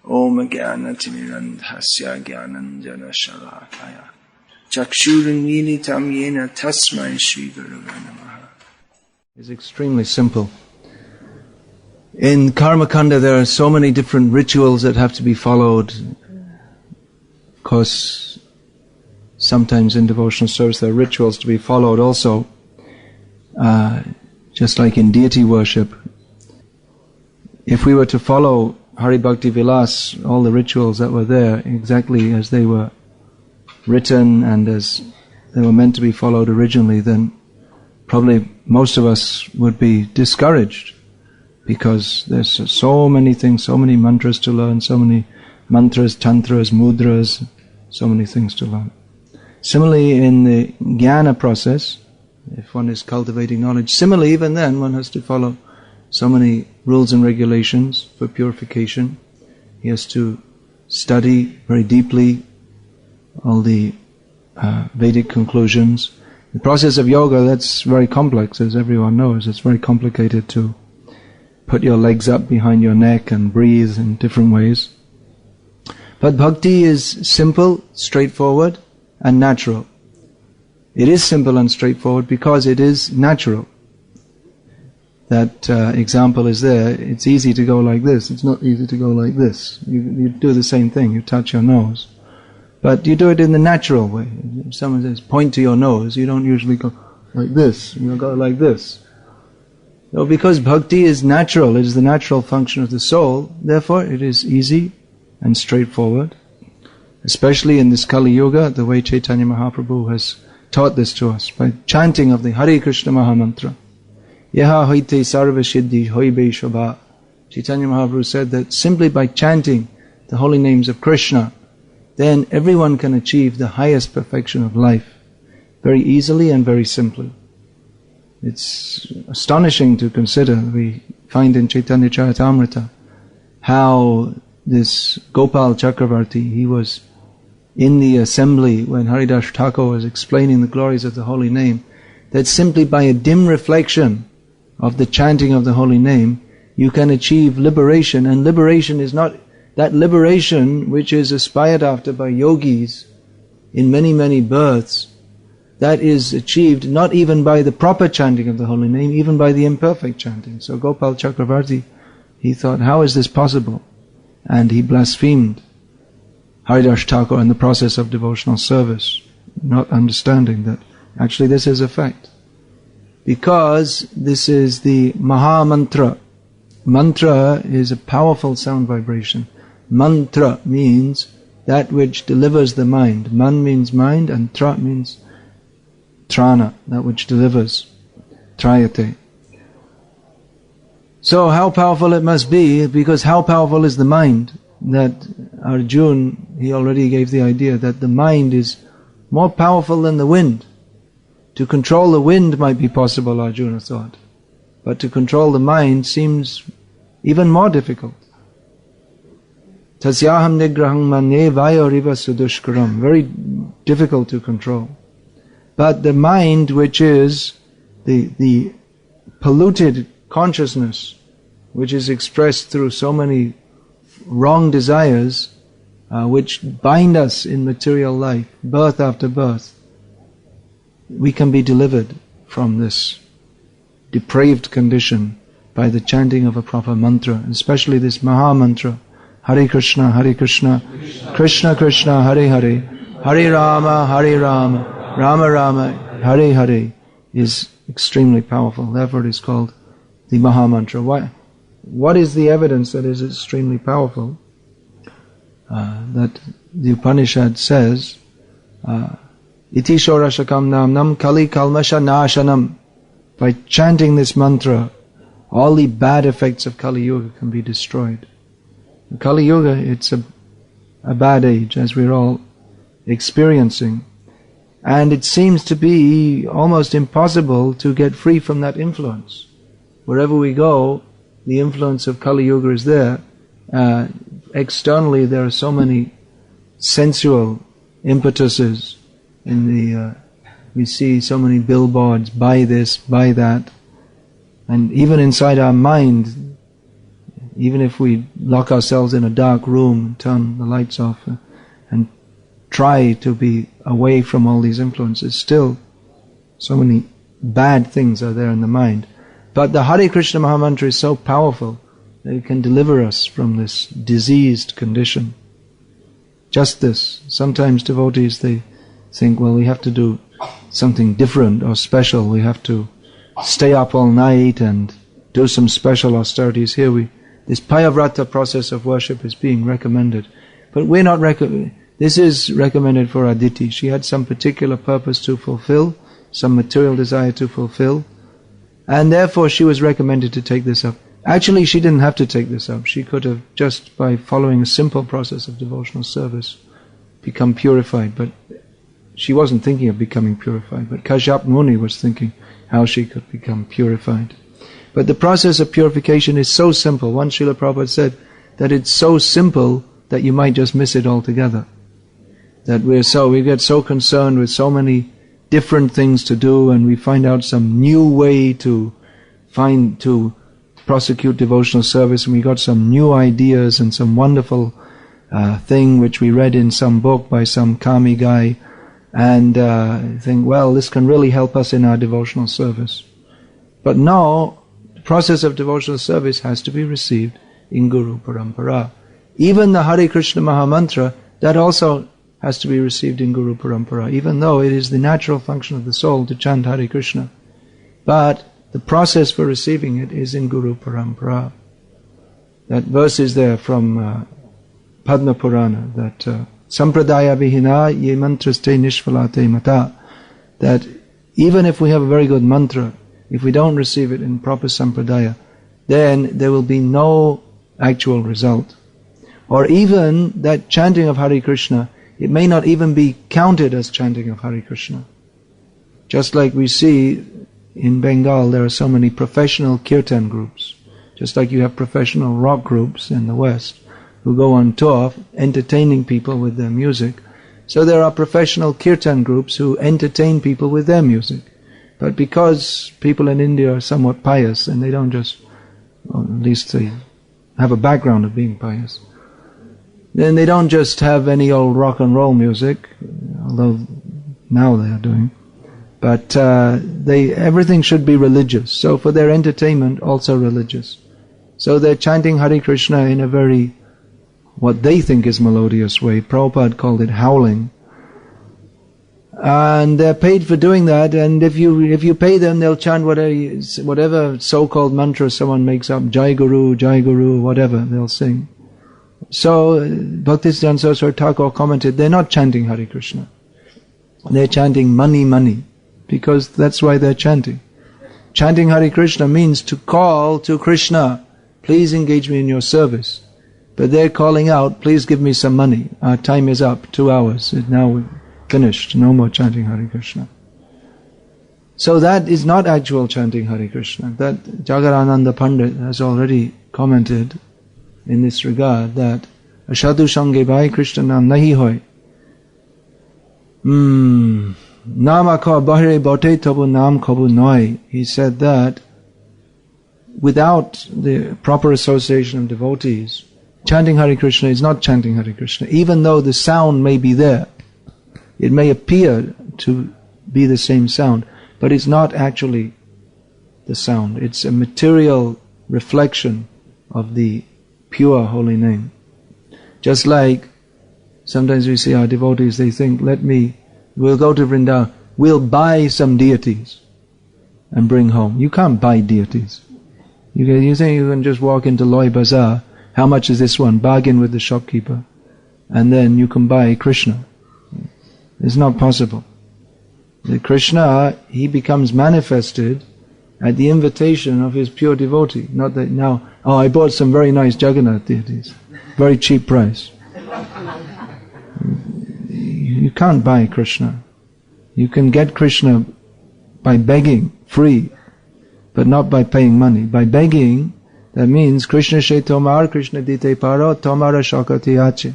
Om Jnanatirandhasya Jnananjana Shalakaya Chakshurunmilitam Yena Tasmai Shri Gurave Namaha. It's extremely simple. In Karmakanda there are so many different rituals that have to be followed. Of course, sometimes in devotional service there are rituals to be followed also. Just like in deity worship. If we were to follow Hari Bhakti Vilas, all the rituals that were there, exactly as they were written and as they were meant to be followed originally, then probably most of us would be discouraged, because there's so many things, so many mantras to learn, so many mantras, tantras, mudras, so many things to learn. Similarly, in the jnana process, if one is cultivating knowledge, similarly even then one has to follow so many rules and regulations for purification. He has to study very deeply all the Vedic conclusions. The process of yoga, that's very complex, as everyone knows. It's very complicated to put your legs up behind your neck and breathe in different ways. But bhakti is simple, straightforward, and natural. It is simple and straightforward because it is natural. That example is there. It's easy to go like this. It's not easy to go like this. You do the same thing. You touch your nose. But you do it in the natural way. If someone says, point to your nose, you don't usually go like this. You go like this. So because bhakti is natural, it is the natural function of the soul, therefore it is easy and straightforward. Especially in this Kali Yuga, the way Chaitanya Mahaprabhu has taught this to us, by chanting of the Hare Krishna Mahamantra. Yaha hoite sarva siddhi hoibe shobha. Chaitanya Mahaprabhu said that simply by chanting the holy names of Krishna, then everyone can achieve the highest perfection of life, very easily and very simply. It's astonishing to consider. We find in Chaitanya Charitamrita how this Gopal Chakravarti, he was in the assembly when Haridas Thakur was explaining the glories of the holy name, that simply by a dim reflection of the chanting of the holy name, you can achieve liberation. And liberation is not that liberation which is aspired after by yogis in many, many births. That is achieved not even by the proper chanting of the holy name, even by the imperfect chanting. So Gopal Chakravarti, he thought, how is this possible? And he blasphemed Haridas Thakur in the process of devotional service, not understanding that actually this is a fact. Because this is the Maha Mantra. Mantra is a powerful sound vibration. Mantra means that which delivers the mind. Man means mind and tra means trana, that which delivers. Trayate. So how powerful it must be, because how powerful is the mind? That Arjuna, he already gave the idea that the mind is more powerful than the wind. To control the wind might be possible, Arjuna thought. But to control the mind seems even more difficult. Tasyaham nigraham manye vayoriva sudushkaram. Very difficult to control. But the mind, which is the polluted consciousness, which is expressed through so many wrong desires, which bind us in material life, birth after birth, we can be delivered from this depraved condition by the chanting of a proper mantra, especially this Maha Mantra, Hare Krishna, Krishna Krishna, Hare Hare, Hare Rama, Rama Rama, Hare Hare, is extremely powerful. Therefore it is called the Maha Mantra. What is the evidence that it is extremely powerful? That the Upanishad says, Iti Shorashakam Namnam Kali Kalmasha Nashanam. By chanting this mantra, all the bad effects of Kali Yuga can be destroyed. Kali Yuga, it's a bad age, as we're all experiencing. And it seems to be almost impossible to get free from that influence. Wherever we go, the influence of Kali Yuga is there. Externally, there are so many sensual impetuses. We see so many billboards, buy this, buy that. And even inside our mind, even if we lock ourselves in a dark room, turn the lights off, and try to be away from all these influences, still so many bad things are there in the mind. But the Hare Krishna Mahamantra is so powerful that it can deliver us from this diseased condition. Just this. Sometimes devotees, they think, well, we have to do something different or special. We have to stay up all night and do some special austerities. Here this Payavrata process of worship is being recommended. But we're not this is recommended for Aditi. She had some particular purpose to fulfill, some material desire to fulfill, and therefore she was recommended to take this up. Actually, she didn't have to take this up. She could have, just by following a simple process of devotional service, become purified. But she wasn't thinking of becoming purified. But Kashyap Muni was thinking how she could become purified. But the process of purification is so simple. Once Srila Prabhupada said that it's so simple that you might just miss it altogether. That we get so concerned with so many different things to do, and we find out some new way to prosecute devotional service, and we got some new ideas and some wonderful thing which we read in some book by some kami guy, and think, well, this can really help us in our devotional service. But no, the process of devotional service has to be received in Guru Parampara. Even the Hare Krishna Mahamantra, that also has to be received in Guru Parampara, even though it is the natural function of the soul to chant Hare Krishna. But the process for receiving it is in Guru Parampara. That verse is there from Padma Purana, that Sampradaya Vihina ye mantraste nishvalate mata, that even if we have a very good mantra, if we don't receive it in proper Sampradaya, then there will be no actual result. Or even that chanting of Hare Krishna, it may not even be counted as chanting of Hare Krishna. Just like we see in Bengal, there are so many professional kirtan groups. Just like you have professional rock groups in the West who go on tour entertaining people with their music. So there are professional kirtan groups who entertain people with their music. But because people in India are somewhat pious, and they don't just, well, at least they have a background of being pious, then they don't just have any old rock and roll music, although now they are doing. But everything should be religious. So for their entertainment, also religious. So they're chanting Hare Krishna in a very, what they think is melodious way. Prabhupada called it howling. And they're paid for doing that, and if you pay them, they'll chant whatever so-called mantra someone makes up, Jai Guru, whatever, they'll sing. So Bhaktisiddhanta Saraswati Thakur commented, they're not chanting Hare Krishna. They're chanting money, because that's why they're chanting. Chanting Hare Krishna means to call to Krishna, please engage me in your service. But they're calling out, please give me some money. Our time is up, 2 hours. Now we're finished. No more chanting Hare Krishna. So that is not actual chanting Hare Krishna. That Jagarananda Pandit has already commented in this regard, that Ashadu Sange Bhai Krishna Nam Nahi Hoy. Nama Ka Bahire Bote Tabu Nam Kabu Noi. He said that without the proper association of devotees, chanting Hare Krishna is not chanting Hare Krishna, even though the sound may be there. It may appear to be the same sound, but it's not actually the sound. It's a material reflection of the pure holy name. Just like sometimes we see our devotees, they think, we'll go to Vrindavan, we'll buy some deities and bring home. You can't buy deities. You think you can just walk into Loi Bazaar, how much is this one? Bargain with the shopkeeper, and then you can buy Krishna. It's not possible. The Krishna, he becomes manifested at the invitation of his pure devotee. Not that now, I bought some very nice Jagannath deities, very cheap price. You can't buy Krishna. You can get Krishna by begging, free, but not by paying money. By begging, that means Krishna she tomar, Krishna dite paro, tomara shakati ache.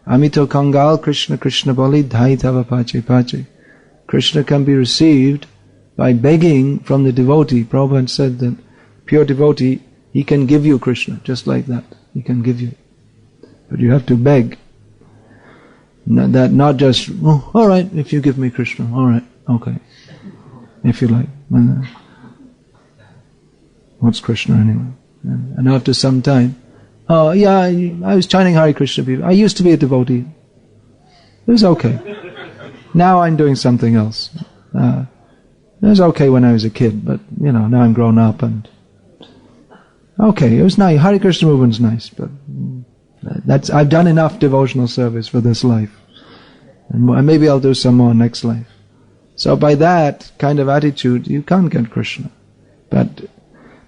Amito kangal, Krishna boli, dhai tava pache pache. Krishna can be received by begging from the devotee. Prabhupada said that pure devotee He can give you Krishna, just like that. He can give you. But you have to beg. Not just, oh, all right, if you give me Krishna, all right, okay. If you like. What's Krishna anyway? And after some time, oh yeah, I was chanting Hare Krishna. I used to be a devotee. It was okay. Now I'm doing something else. It was okay when I was a kid, but now I'm grown up and okay, it was nice. Hare Krishna movement's nice, but I've done enough devotional service for this life, and maybe I'll do some more next life. So by that kind of attitude, you can't get Krishna. But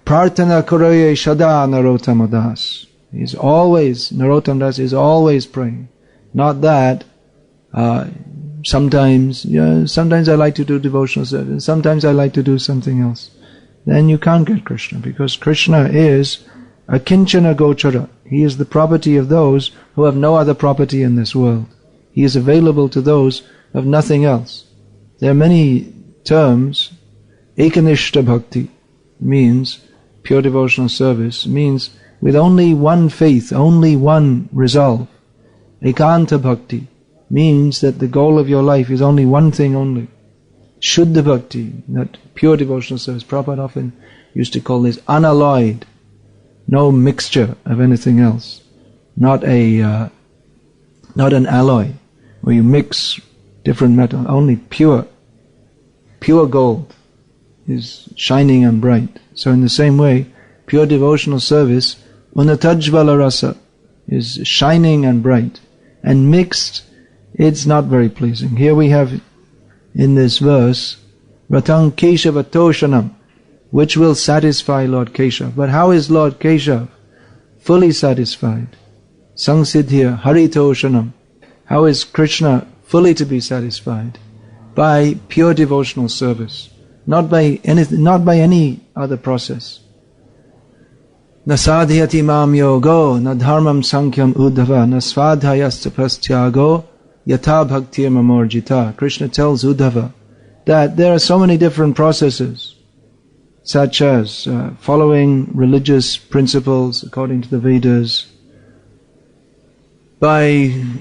Prarthana Karaye Shada Narottam Das. Narottam Das is always praying. Not that sometimes I like to do devotional service, sometimes I like to do something else. Then you can't get Krishna, because Krishna is a kinchana gochara. He is the property of those who have no other property in this world. He is available to those who have nothing else. There are many terms. Ekanishta bhakti means pure devotional service, means with only one faith, only one resolve. Ekanta bhakti means that the goal of your life is only one thing only. Shuddha bhakti, that pure devotional service. Prabhupada often used to call this unalloyed, no mixture of anything else, not an alloy where you mix different metal, only pure gold is shining and bright. So in the same way, pure devotional service, unatajvala rasa, is shining and bright, and mixed, it's not very pleasing. Here we have in this verse, Ratang Keshava Toshanam, which will satisfy Lord Keshav. But how is Lord Keshav fully satisfied? Sangsiddhya Haritoshanam. How is Krishna fully to be satisfied? By pure devotional service, not by any other process. Na sadhyati mam yogo, na dharmam sankyam uddhava, na svadhyayasta prastyago, yatha bhaktir mamorjita. Krishna tells Uddhava that there are so many different processes, such as following religious principles according to the Vedas, by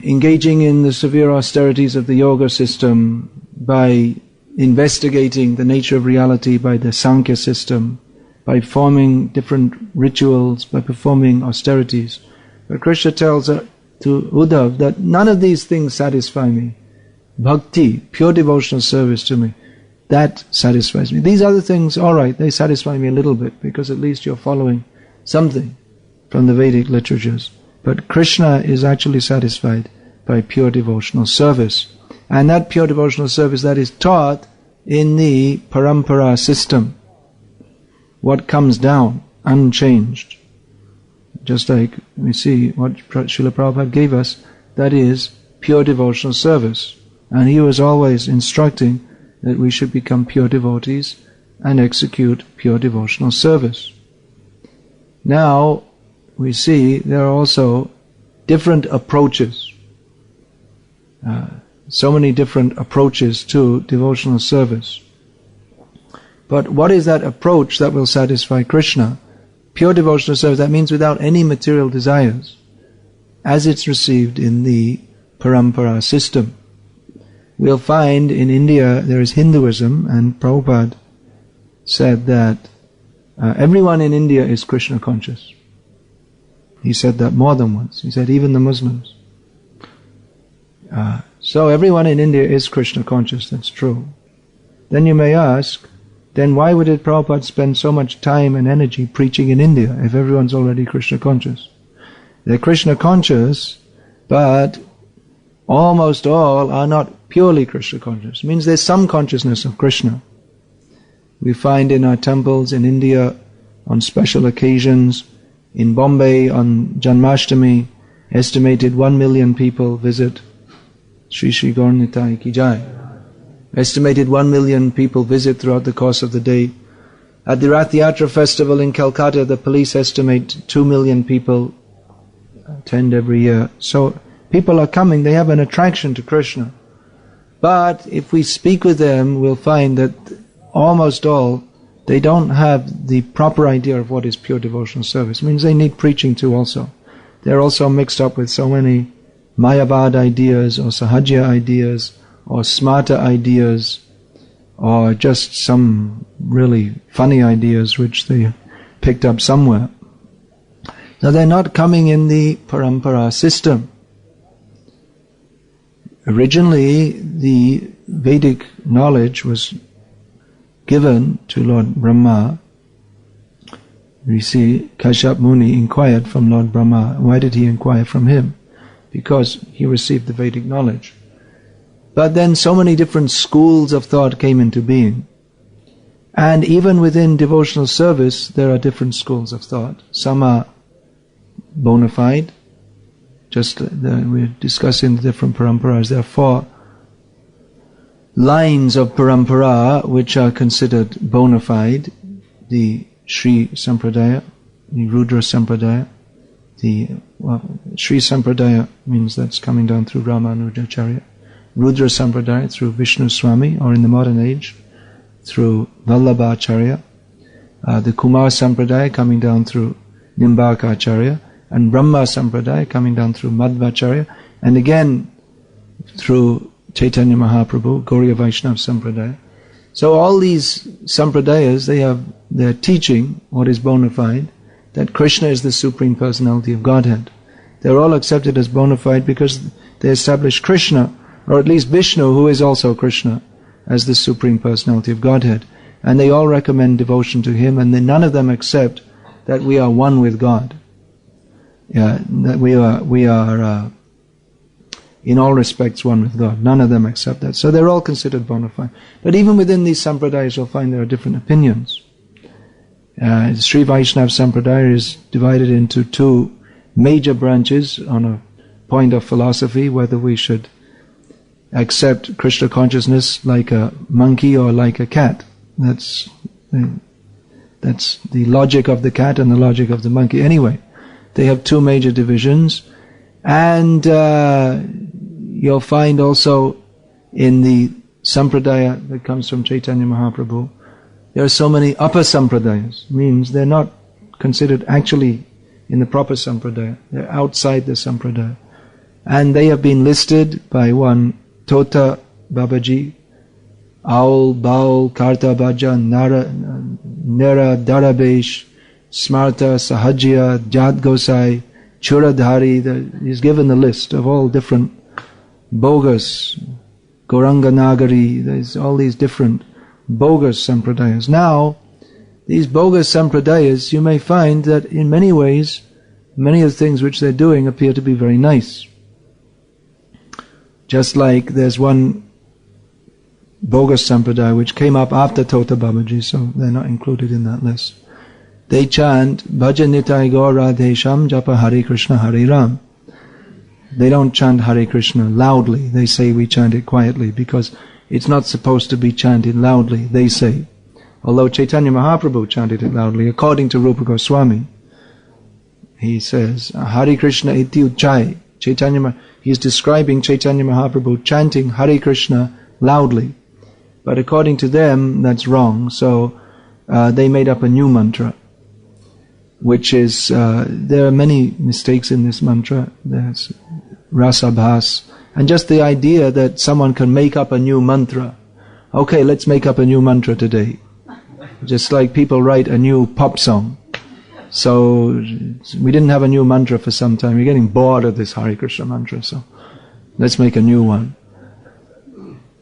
engaging in the severe austerities of the yoga system, by investigating the nature of reality by the Sankhya system, by forming different rituals, by performing austerities. But Krishna tells to Uddhav that none of these things satisfy me. Bhakti, pure devotional service to me, that satisfies me. These other things, alright, they satisfy me a little bit, because at least you're following something from the Vedic literatures. But Krishna is actually satisfied by pure devotional service. And that pure devotional service that is taught in the parampara system, what comes down, unchanged. Just like we see what Srila Prabhupada gave us, that is pure devotional service. And he was always instructing that we should become pure devotees and execute pure devotional service. Now, we see there are also different approaches. So many different approaches to devotional service. But what is that approach that will satisfy Krishna? Pure devotional service, that means without any material desires, as it's received in the parampara system. We'll find in India there is Hinduism, and Prabhupada said that everyone in India is Krishna conscious. He said that more than once. He said even the Muslims. So everyone in India is Krishna conscious, that's true. Then you may ask, then why would Prabhupada spend so much time and energy preaching in India if everyone's already Krishna conscious? They're Krishna conscious, but almost all are not purely Krishna conscious. It means there's some consciousness of Krishna. We find in our temples in India, on special occasions, in Bombay on Janmashtami, estimated 1 million people visit Shri Shri Gaur Nitai Ki Jai. Estimated 1 million people visit throughout the course of the day. At the Rath Yatra festival in Calcutta, the police estimate 2 million people attend every year. So people are coming, they have an attraction to Krishna. But if we speak with them, we'll find that almost all they don't have the proper idea of what is pure devotional service. It means they need preaching too also. They're also mixed up with so many Mayavad ideas or Sahajya ideas or Smarta ideas or just some really funny ideas which they picked up somewhere. Now they're not coming in the parampara system. Originally, the Vedic knowledge was given to Lord Brahma. We see Kashyap Muni inquired from Lord Brahma. Why did he inquire from him? Because he received the Vedic knowledge. But then so many different schools of thought came into being. And even within devotional service, there are different schools of thought. Some are bona fide. We're discussing the different paramparas. There are 4 lines of parampara which are considered bona fide. The Sri Sampradaya, the Rudra Sampradaya. Sri Sampradaya means that's coming down through Ramanujacharya. Rudra Sampradaya through Vishnu Swami, or in the modern age, through Vallabhacharya. The Kumar Sampradaya coming down through Nimbakacharya. And Brahma Sampradaya coming down through Madhvacharya. And again through Chaitanya Mahaprabhu, Gauriya Vaishnava Sampradaya. So all these Sampradayas, they have their teaching, what is bona fide, that Krishna is the Supreme Personality of Godhead. They're all accepted as bona fide because they establish Krishna, or at least Vishnu, who is also Krishna, as the Supreme Personality of Godhead. And they all recommend devotion to Him, and then none of them accept that we are one with God. That we are in all respects one with God. None of them accept that. So they're all considered bona fide. But even within these sampradayas, you'll find there are different opinions. Sri Vaishnava Sampradaya is divided into 2 major branches on a point of philosophy, whether we should accept Krishna consciousness like a monkey or like a cat. That's the logic of the cat and the logic of the monkey. Anyway, they have 2 major divisions, and you'll find also in the sampradaya that comes from Chaitanya Mahaprabhu, there are so many upper sampradayas. Means they're not considered actually in the proper sampradaya. They're outside the sampradaya. And they have been listed by one Tota Babaji, Aul, Baul, Karta Bhaja, Nera, Darabesh, Smarta, Sahajya, Jat Gosai, Churadhari. He's given the list of all different bogus, Gauranga Nagari, there's all these different bogus sampradayas. Now, these bogus sampradayas, you may find that in many ways, many of the things which they're doing appear to be very nice. Just like there's one bogus sampradaya which came up after Tota Babaji, so they're not included in that list. They chant Bhaja Nitai Gaur Radhe Sham Japa Hare Krishna Hare Ram. They don't chant Hare Krishna loudly. They say we chant it quietly because it's not supposed to be chanted loudly, they say. Although Chaitanya Mahaprabhu chanted it loudly, according to Rupa Goswami, he says, Hare Krishna iti uchai. He is describing Chaitanya Mahaprabhu chanting Hare Krishna loudly. But according to them, that's wrong. So they made up a new mantra, which is, there are many mistakes in this mantra. There's rasabhas, and just the idea that someone can make up a new mantra. Okay, let's make up a new mantra today. Just like people write a new pop song. So we didn't have a new mantra for some time. We're getting bored of this Hare Krishna mantra, so let's make a new one.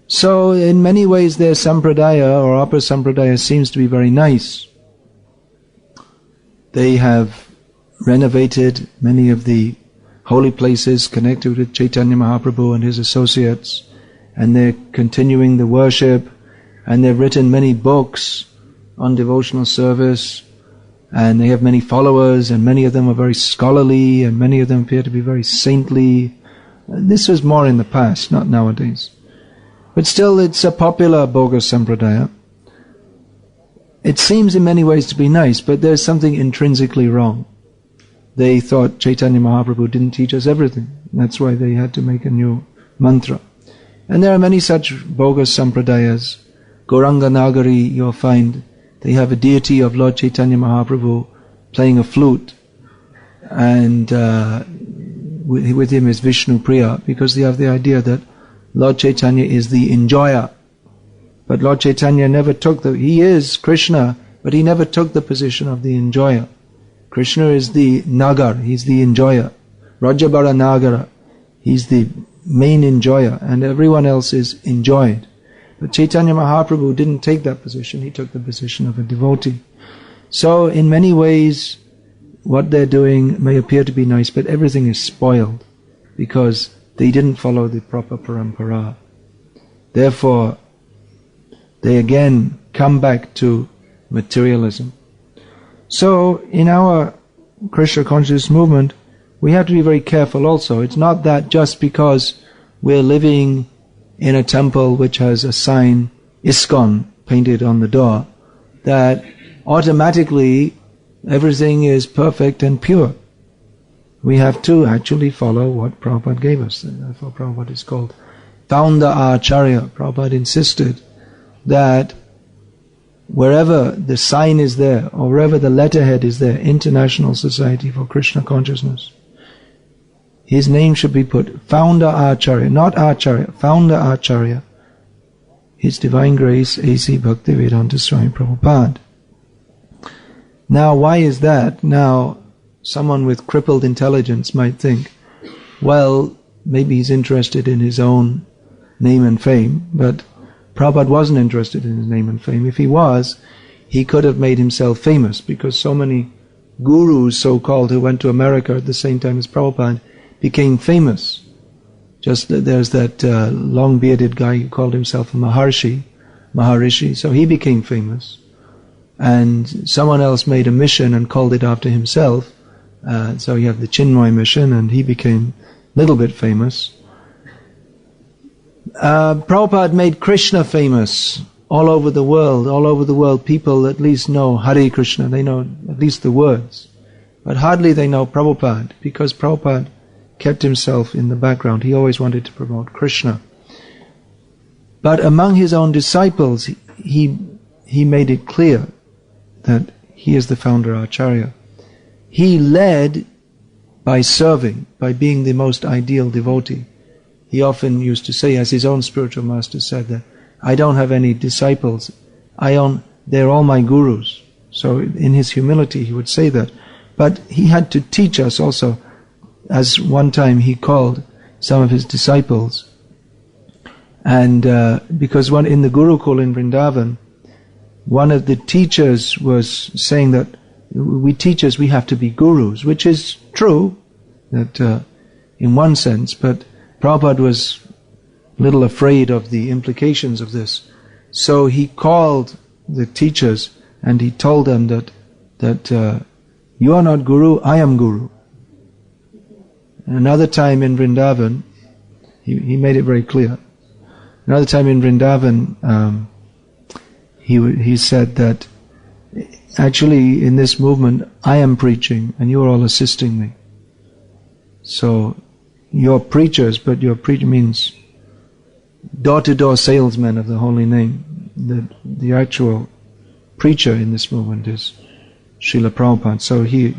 So in many ways their sampradaya or upper sampradaya seems to be very nice. They have renovated many of the holy places connected with Chaitanya Mahaprabhu and his associates, and they're continuing the worship, and they've written many books on devotional service, and they have many followers, and many of them are very scholarly, and many of them appear to be very saintly. This was more in the past, not nowadays. But still, it's a popular bogus sampradaya. It seems in many ways to be nice, but there's something intrinsically wrong. They thought Chaitanya Mahaprabhu didn't teach us everything. That's why they had to make a new mantra. And there are many such bogus sampradayas. Gauranga Nagari, you'll find They have a deity of Lord Chaitanya Mahaprabhu playing a flute, and with him is Vishnu Priya, because they have the idea that Lord Chaitanya is the enjoyer. But Lord Chaitanya never took he is Krishna, but he never took the position of the enjoyer. Krishna is the Nagar, he's the enjoyer. Rajabara Nagara, he's the main enjoyer, and everyone else is enjoyed. But Chaitanya Mahaprabhu didn't take that position, he took the position of a devotee. So in many ways, what they're doing may appear to be nice, but everything is spoiled, because they didn't follow the proper parampara. Therefore, they again come back to materialism. So, in our Krishna consciousness movement, we have to be very careful also. It's not that just because we're living in a temple which has a sign, ISKCON, painted on the door, that automatically everything is perfect and pure. We have to actually follow what Prabhupada gave us. Therefore Prabhupada is called Founder Acharya. Prabhupada insisted that wherever the sign is there, or wherever the letterhead is there, International Society for Krishna Consciousness, his name should be put Founder Acharya, not Acharya, Founder Acharya, His Divine Grace A.C. Bhaktivedanta Swami Prabhupada. Now, why is that? Now, someone with crippled intelligence might think, well, maybe he's interested in his own name and fame, but Prabhupada wasn't interested in his name and fame. If he was, he could have made himself famous, because so many gurus, so-called, who went to America at the same time as Prabhupada, became famous. Just there's that long-bearded guy who called himself a Maharishi, so he became famous. And someone else made a mission and called it after himself, so you have the Chinmoy mission, and he became a little bit famous. Prabhupada made Krishna famous all over the world. All over the world, people at least know Hare Krishna. They know at least the words. But hardly they know Prabhupada, because Prabhupada kept himself in the background. He always wanted to promote Krishna. But among his own disciples, he made it clear that he is the founder Acharya. He led by serving, by being the most ideal devotee. He often used to say, as his own spiritual master said, that I don't have any disciples, they're all my gurus. So in his humility he would say that. But he had to teach us also, as one time he called some of his disciples, and because in the Gurukul in Vrindavan, one of the teachers was saying that we teachers, we have to be gurus, which is true, that in one sense, but Prabhupada was a little afraid of the implications of this. So he called the teachers and he told them that you are not guru, I am guru. And another time in Vrindavan, he made it very clear. Another time in Vrindavan, he said that actually in this movement I am preaching and you are all assisting me. So you're preachers, but your preacher means door-to-door salesmen of the holy name. The actual preacher in this movement is Srila Prabhupada. So he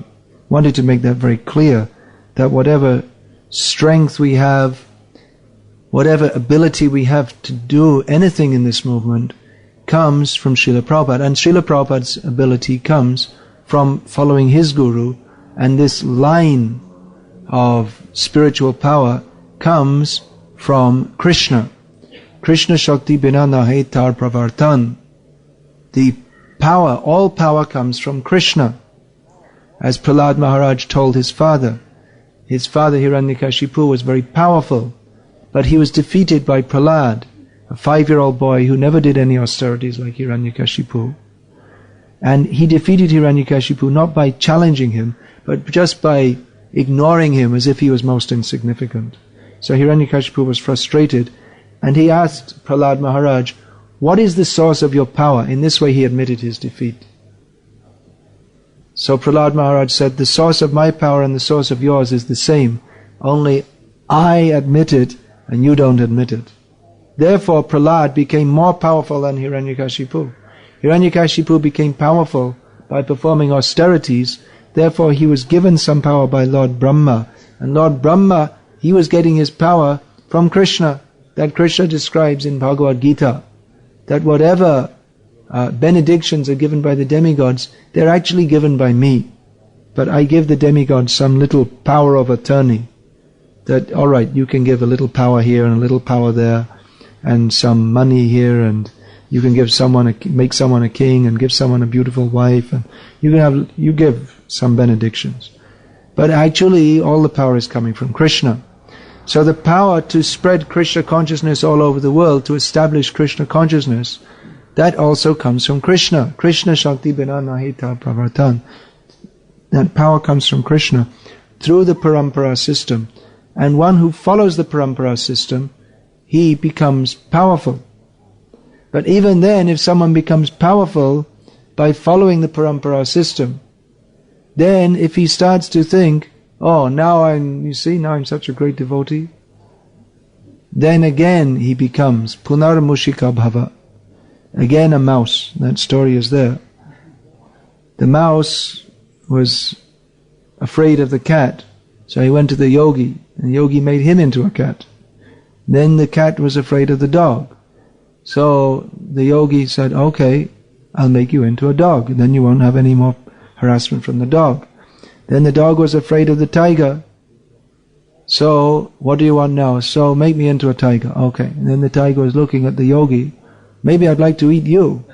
wanted to make that very clear, that whatever strength we have, whatever ability we have to do anything in this movement comes from Srila Prabhupada. And Srila Prabhupada's ability comes from following his guru, and this line of spiritual power comes from Krishna. Krishna Shakti Bina Nahe Tar Pravartan. The power, all power comes from Krishna. As Prahlad Maharaj told his father Hiranyakashipu was very powerful, but he was defeated by Prahlad, a 5-year-old boy who never did any austerities like Hiranyakashipu. And he defeated Hiranyakashipu not by challenging him, but just by ignoring him as if he was most insignificant. So Hiranyakashipu was frustrated, and he asked Prahlad Maharaj, what is the source of your power? In this way he admitted his defeat. So Prahlad Maharaj said, the source of my power and the source of yours is the same, only I admit it and you don't admit it. Therefore Prahlad became more powerful than Hiranyakashipu. Hiranyakashipu became powerful by performing austerities, therefore he was given some power by Lord Brahma. And Lord Brahma, he was getting his power from Krishna, that Krishna describes in Bhagavad Gita, that whatever benedictions are given by the demigods, they're actually given by me. But I give the demigods some little power of attorney, that, alright, you can give a little power here and a little power there, and some money here, and you can give someone make someone a king, and give someone a beautiful wife, and you give some benedictions. But actually, all the power is coming from Krishna. So the power to spread Krishna consciousness all over the world, to establish Krishna consciousness, that also comes from Krishna. Krishna Shakti Bina Nahita Pravartan. That power comes from Krishna through the parampara system. And one who follows the parampara system, he becomes powerful. But even then, if someone becomes powerful by following the parampara system, then if he starts to think, oh, now I'm such a great devotee, then again he becomes punarmushika bhava, again a mouse. That story is there. The mouse was afraid of the cat, so he went to the yogi, and the yogi made him into a cat. Then the cat was afraid of the dog, so the yogi said, okay, I'll make you into a dog, and then you won't have any more harassment from the dog. Then the dog was afraid of the tiger, so what do you want now? So make me into a tiger. Okay. And then the tiger was looking at the yogi, maybe I'd like to eat you.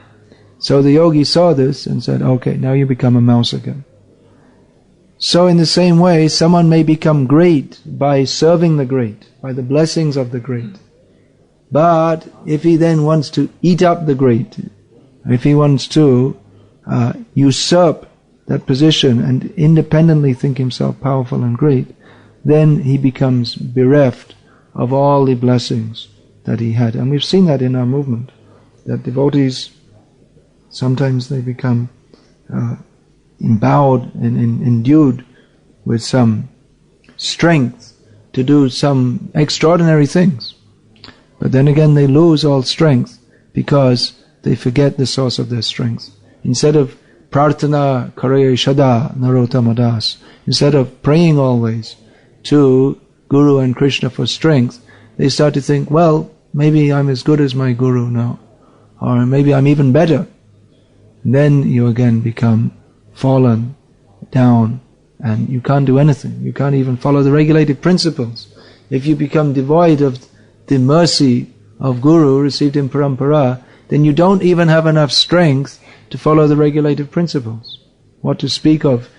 So the yogi saw this and said, okay, now you become a mouse again. So in the same way, someone may become great by serving the great, by the blessings of the great. But if he then wants to eat up the great, if he wants to usurp that position and independently think himself powerful and great, then he becomes bereft of all the blessings that he had. And we've seen that in our movement, that devotees, sometimes they become endowed and endued with some strength to do some extraordinary things. But then again they lose all strength because they forget the source of their strength. Instead of prarthana karaya shada narotamadas, instead of praying always to Guru and Krishna for strength, they start to think, well, maybe I'm as good as my Guru now, or maybe I'm even better. And then you again become fallen down, and you can't do anything. You can't even follow the regulated principles. If you become devoid of the mercy of Guru received in parampara, then you don't even have enough strength to follow the regulated principles. What to speak of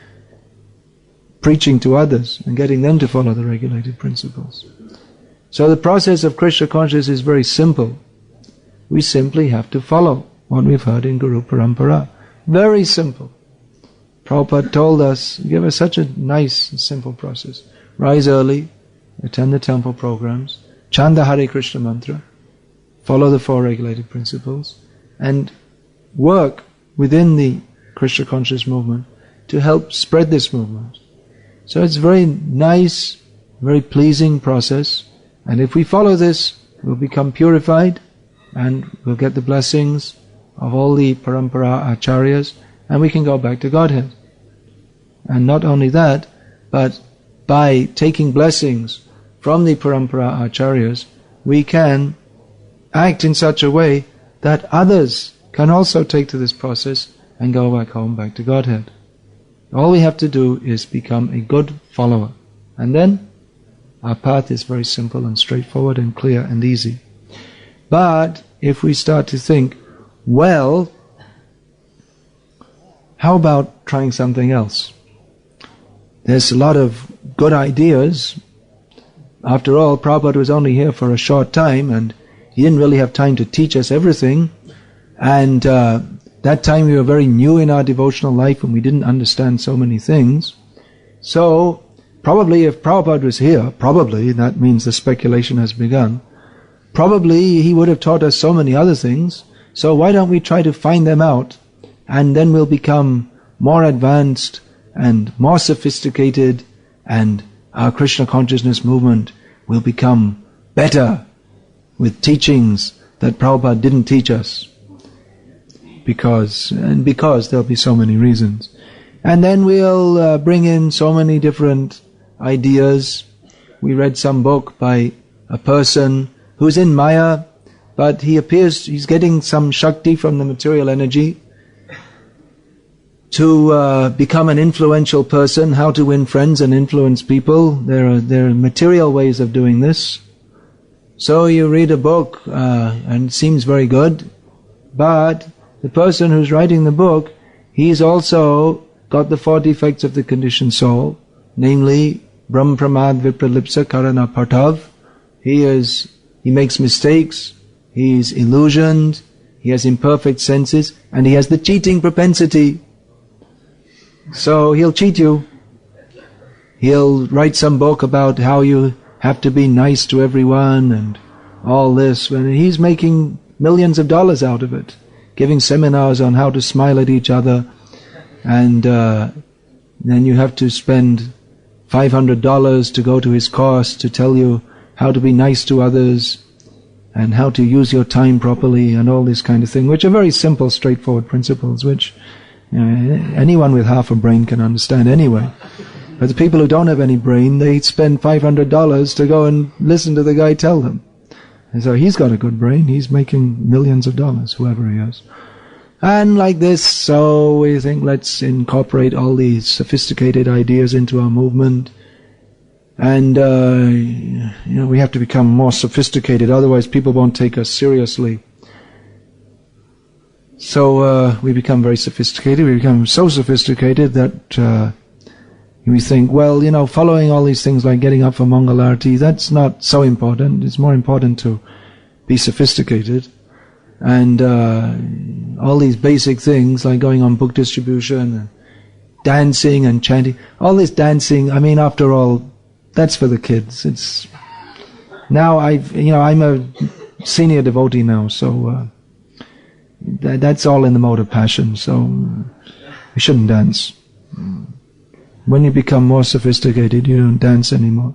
preaching to others and getting them to follow the regulated principles. So the process of Krishna consciousness is very simple. We simply have to follow what we've heard in Guru Parampara. Very simple. Prabhupada told us, give us such a nice and simple process. Rise early, attend the temple programs, chant the Hare Krishna mantra, follow the 4 regulated principles, and work within the Krishna conscious movement to help spread this movement. So it's a very nice, very pleasing process, and if we follow this, we'll become purified, and we'll get the blessings of all the parampara acharyas, and we can go back to Godhead. And not only that, but by taking blessings from the parampara acharyas, we can act in such a way that others can also take to this process and go back home, back to Godhead. All we have to do is become a good follower. And then our path is very simple and straightforward and clear and easy. But if we start to think, well, how about trying something else? There's a lot of good ideas. After all, Prabhupada was only here for a short time, and he didn't really have time to teach us everything. And that time we were very new in our devotional life, and we didn't understand so many things. So, probably if Prabhupada was here, probably, that means the speculation has begun, probably he would have taught us so many other things. So why don't we try to find them out, and then we'll become more advanced and more sophisticated, and our Krishna consciousness movement will become better with teachings that Prabhupada didn't teach us. because there'll be so many reasons. And then we'll bring in so many different ideas. We read some book by a person who's in Maya, but he's getting some Shakti from the material energy to become an influential person, how to win friends and influence people. There are material ways of doing this. So you read a book and it seems very good, but the person who's writing the book, he's also got the 4 defects of the conditioned soul, namely Brahm Pramad Vipralipsa Karana Partav. He makes mistakes, he's illusioned, he has imperfect senses, and he has the cheating propensity. So he'll cheat you. He'll write some book about how you have to be nice to everyone and all this, when he's making millions of dollars out of it, giving seminars on how to smile at each other, and then you have to spend $500 to go to his course to tell you how to be nice to others and how to use your time properly and all this kind of thing, which are very simple, straightforward principles, which anyone with half a brain can understand anyway. But the people who don't have any brain, they spend $500 to go and listen to the guy tell them. And so he's got a good brain, he's making millions of dollars, whoever he is. And like this, so we think, let's incorporate all these sophisticated ideas into our movement. And, we have to become more sophisticated, otherwise people won't take us seriously. So we become very sophisticated. We become so sophisticated that we think, well, following all these things like getting up for Mangalarti, that's not so important. It's more important to be sophisticated. And all these basic things like going on book distribution and dancing and chanting, all this dancing, after all, that's for the kids. It's now I'm a senior devotee now, so that's all in the mode of passion, so we shouldn't dance. When you become more sophisticated, you don't dance anymore.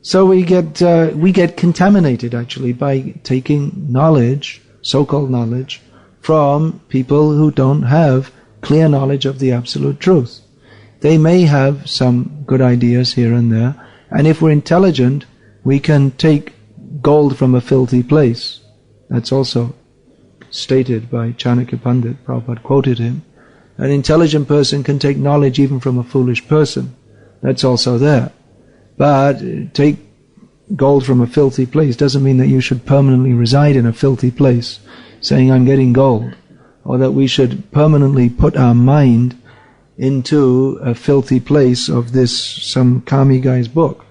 So we get contaminated actually by taking knowledge, so-called knowledge, from people who don't have clear knowledge of the absolute truth. They may have some good ideas here and there, and if we're intelligent, we can take gold from a filthy place. That's also stated by Chanakya Pandit. Prabhupada quoted him. An intelligent person can take knowledge even from a foolish person. That's also there. But take gold from a filthy place doesn't mean that you should permanently reside in a filthy place, saying I'm getting gold, or that we should permanently put our mind into a filthy place of some Kami guy's book.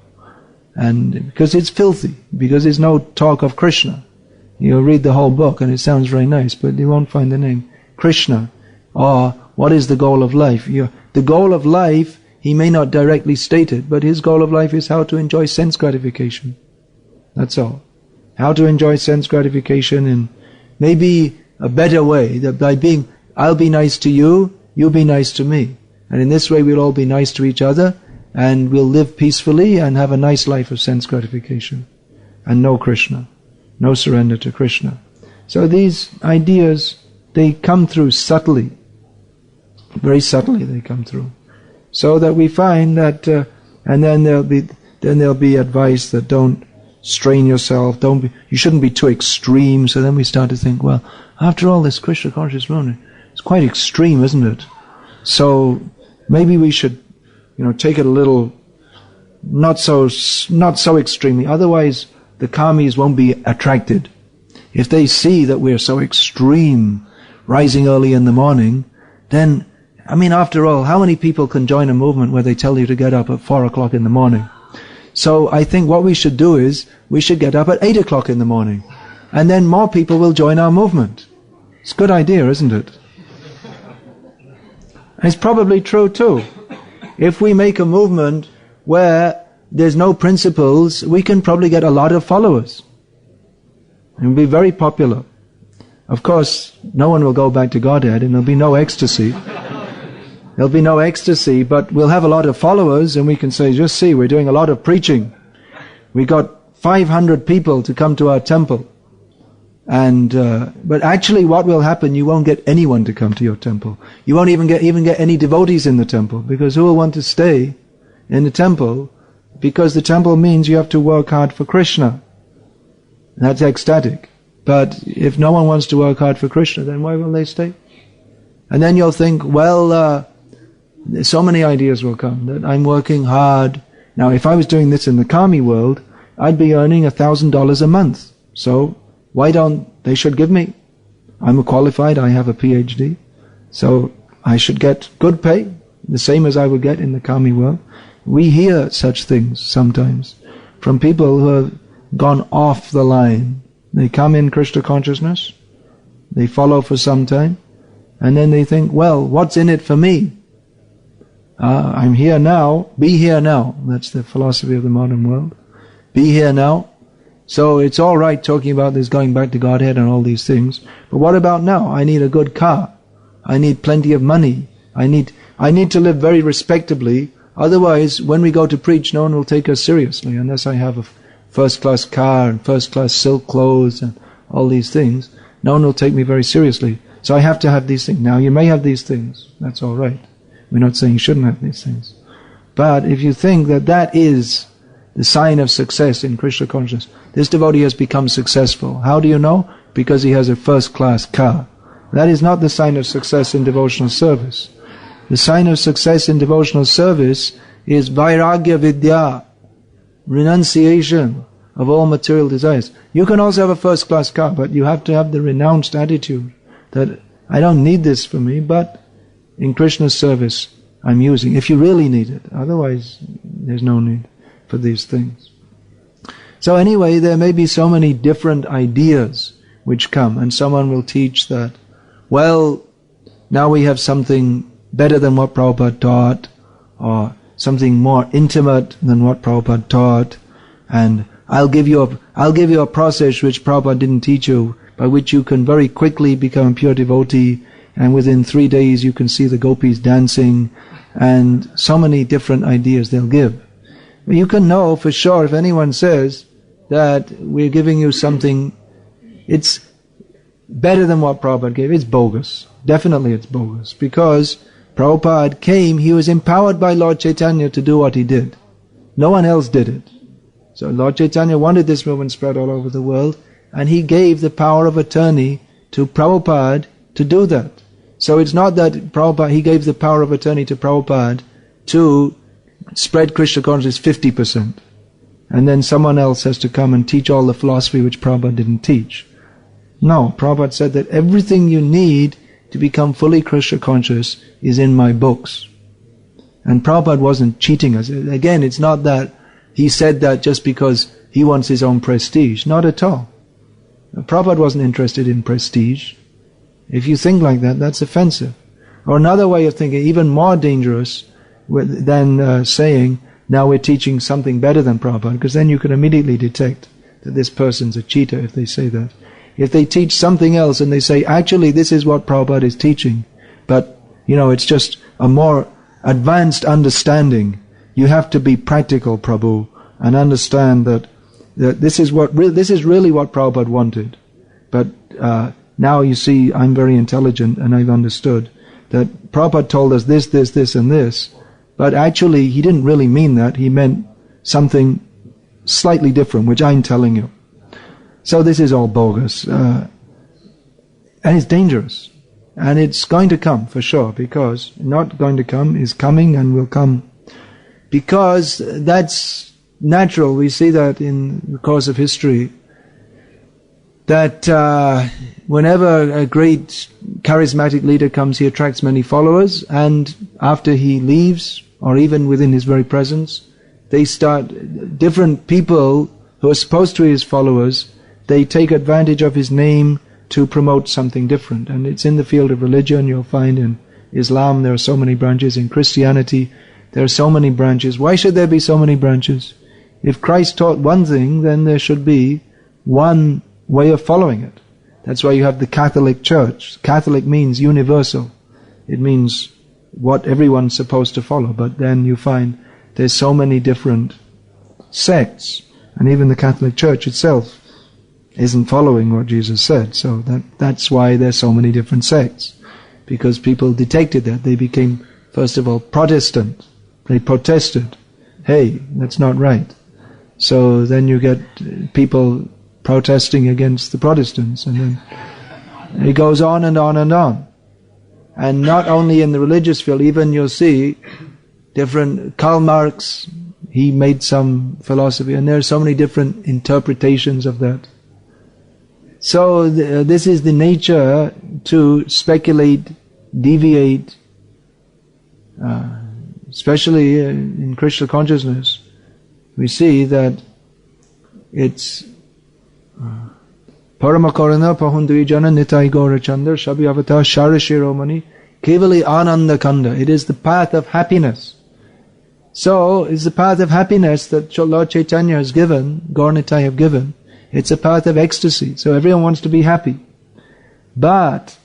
And because it's filthy, because there's no talk of Krishna. You'll read the whole book and it sounds very nice, but you won't find the name Krishna, or what is the goal of life. The goal of life, he may not directly state it, but his goal of life is how to enjoy sense gratification. That's all. How to enjoy sense gratification in maybe a better way, that by I'll be nice to you, you be nice to me. And in this way we'll all be nice to each other, and we'll live peacefully and have a nice life of sense gratification. And no Krishna. No surrender to Krishna. So these ideas, they come through subtly. Very subtly they come through. So that we find that, and then there'll be advice that don't strain yourself, you shouldn't be too extreme. So then we start to think, well, after all, this Krishna conscious movement, it's quite extreme, isn't it? So maybe we should, take it a little, not so extremely. Otherwise, the Kamis won't be attracted. If they see that we're so extreme, rising early in the morning, then, after all, how many people can join a movement where they tell you to get up at 4 o'clock in the morning? So I think what we should do is, we should get up at 8 o'clock in the morning. And then more people will join our movement. It's a good idea, isn't it? It's probably true too. If we make a movement where there's no principles, we can probably get a lot of followers. It'll be very popular. Of course, no one will go back to Godhead, and there'll be no ecstasy. There'll be no ecstasy, but we'll have a lot of followers, and we can say, just see, we're doing a lot of preaching. We got 500 people to come to our temple. And but actually what will happen, you won't get anyone to come to your temple. You won't even get any devotees in the temple, because who will want to stay in the temple? Because the temple means you have to work hard for Krishna. That's ecstatic. But if no one wants to work hard for Krishna, then why will they stay? And then you'll think, well, so many ideas will come that I'm working hard. Now, if I was doing this in the Kami world, I'd be earning $1,000 a month. So why don't they should give me? I'm qualified, I have a PhD, so I should get good pay, the same as I would get in the Kami world. We hear such things sometimes from people who have gone off the line. They come in Krishna consciousness, they follow for some time, and then they think, well, what's in it for me? I'm here now, be here now. That's the philosophy of the modern world. Be here now. So it's all right talking about this going back to Godhead and all these things, but what about now? I need a good car. I need plenty of money. I need to live very respectably. Otherwise, when we go to preach, no one will take us seriously unless I have a first-class car and first-class silk clothes and all these things. No one will take me very seriously. So I have to have these things. Now, you may have these things. That's all right. We're not saying you shouldn't have these things. But if you think that that is the sign of success in Krishna consciousness, this devotee has become successful. How do you know? Because he has a first-class car. That is not the sign of success in devotional service. The sign of success in devotional service is vairagya vidya, renunciation of all material desires. You can also have a first-class car, but you have to have the renounced attitude that I don't need this for me, but in Krishna's service I'm using, if you really need it. Otherwise, there's no need for these things. So anyway, there may be so many different ideas which come, and someone will teach that, well, now we have something better than what Prabhupada taught, or something more intimate than what Prabhupada taught, and I'll give you a process which Prabhupada didn't teach you, by which you can very quickly become a pure devotee, and within 3 days you can see the gopis dancing, and so many different ideas they'll give. You can know for sure if anyone says that we're giving you something, it's better than what Prabhupada gave, it's bogus. Definitely it's bogus. Because Prabhupada came, he was empowered by Lord Chaitanya to do what he did. No one else did it. So Lord Chaitanya wanted this movement spread all over the world, and he gave the power of attorney to Prabhupada to do that. So it's not that he gave the power of attorney to Prabhupada to spread Krishna consciousness 50%. And then someone else has to come and teach all the philosophy which Prabhupada didn't teach. No, Prabhupada said that everything you need to become fully Krishna conscious is in my books. And Prabhupada wasn't cheating us. Again, it's not that he said that just because he wants his own prestige. Not at all. Prabhupada wasn't interested in prestige. If you think like that, that's offensive. Or another way of thinking, even more dangerous than saying, now we're teaching something better than Prabhupada, because then you can immediately detect that this person's a cheater if they say that. If they teach something else and they say, actually this is what Prabhupada is teaching, but it's just a more advanced understanding. You have to be practical, Prabhu, and understand that this is really what Prabhupada wanted. But now you see, I'm very intelligent and I've understood that Prabhupada told us this, this, this and this, but actually he didn't really mean that. He meant something slightly different, which I'm telling you. So this is all bogus. And it's dangerous. And it's going to come, for sure, because not going to come is coming and will come. Because that's natural. We see that in the course of history, that whenever a great charismatic leader comes, he attracts many followers, and after he leaves, or even within his very presence, they start, different people who are supposed to be his followers, they take advantage of his name to promote something different. And it's in the field of religion. You'll find in Islam there are so many branches. In Christianity there are so many branches. Why should there be so many branches? If Christ taught one thing, then there should be one way of following it. That's why you have the Catholic Church. Catholic means universal. It means what everyone's supposed to follow. But then you find there's so many different sects, and even the Catholic Church itself isn't following what Jesus said. So that's why there's so many different sects. Because people detected that. They became, first of all, Protestant. They protested. Hey, that's not right. So then you get people protesting against the Protestants, and then it goes on and on and on. And not only in the religious field, even you'll see different, Karl Marx, he made some philosophy, and there are so many different interpretations of that. So this is the nature to speculate, deviate, especially in Krishna consciousness. We see that it's Paramakarana Pahundvijana Nitai Gaura Chandra Shabhyavata Sharashiromani Kevali Ananda Kanda. It is the path of happiness. So, it's the path of happiness that Lord Chaitanya has given, Gaur Nitai have given. It's a path of ecstasy. So everyone wants to be happy. But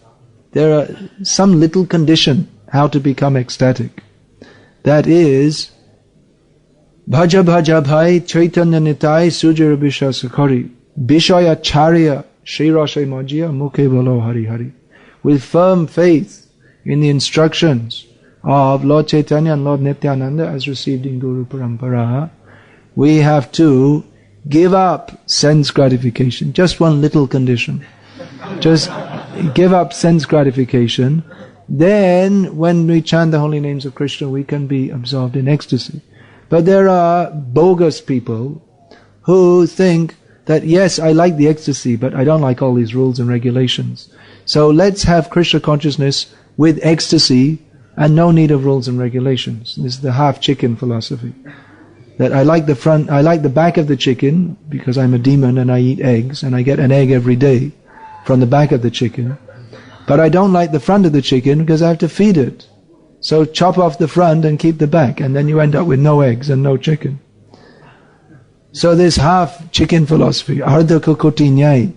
there are some little condition how to become ecstatic. That is, Bhaja Bhaja Bhai Chaitanya Nitai Sujara Bishasakari Bishaya Charya Shirashay Majya Mukhe Bolo Hari Hari. With firm faith in the instructions of Lord Chaitanya and Lord Nityananda as received in Guru Parampara, we have to give up sense gratification. Just one little condition. Just give up sense gratification. Then, when we chant the holy names of Krishna, we can be absorbed in ecstasy. But there are bogus people who think that, yes, I like the ecstasy, but I don't like all these rules and regulations. So let's have Krishna consciousness with ecstasy and no need of rules and regulations. This is the half chicken philosophy. That I like the back of the chicken because I'm a demon and I eat eggs and I get an egg every day from the back of the chicken. But I don't like the front of the chicken because I have to feed it. So chop off the front and keep the back, and then you end up with no eggs and no chicken. So this half chicken philosophy, ardha kokoti nyai.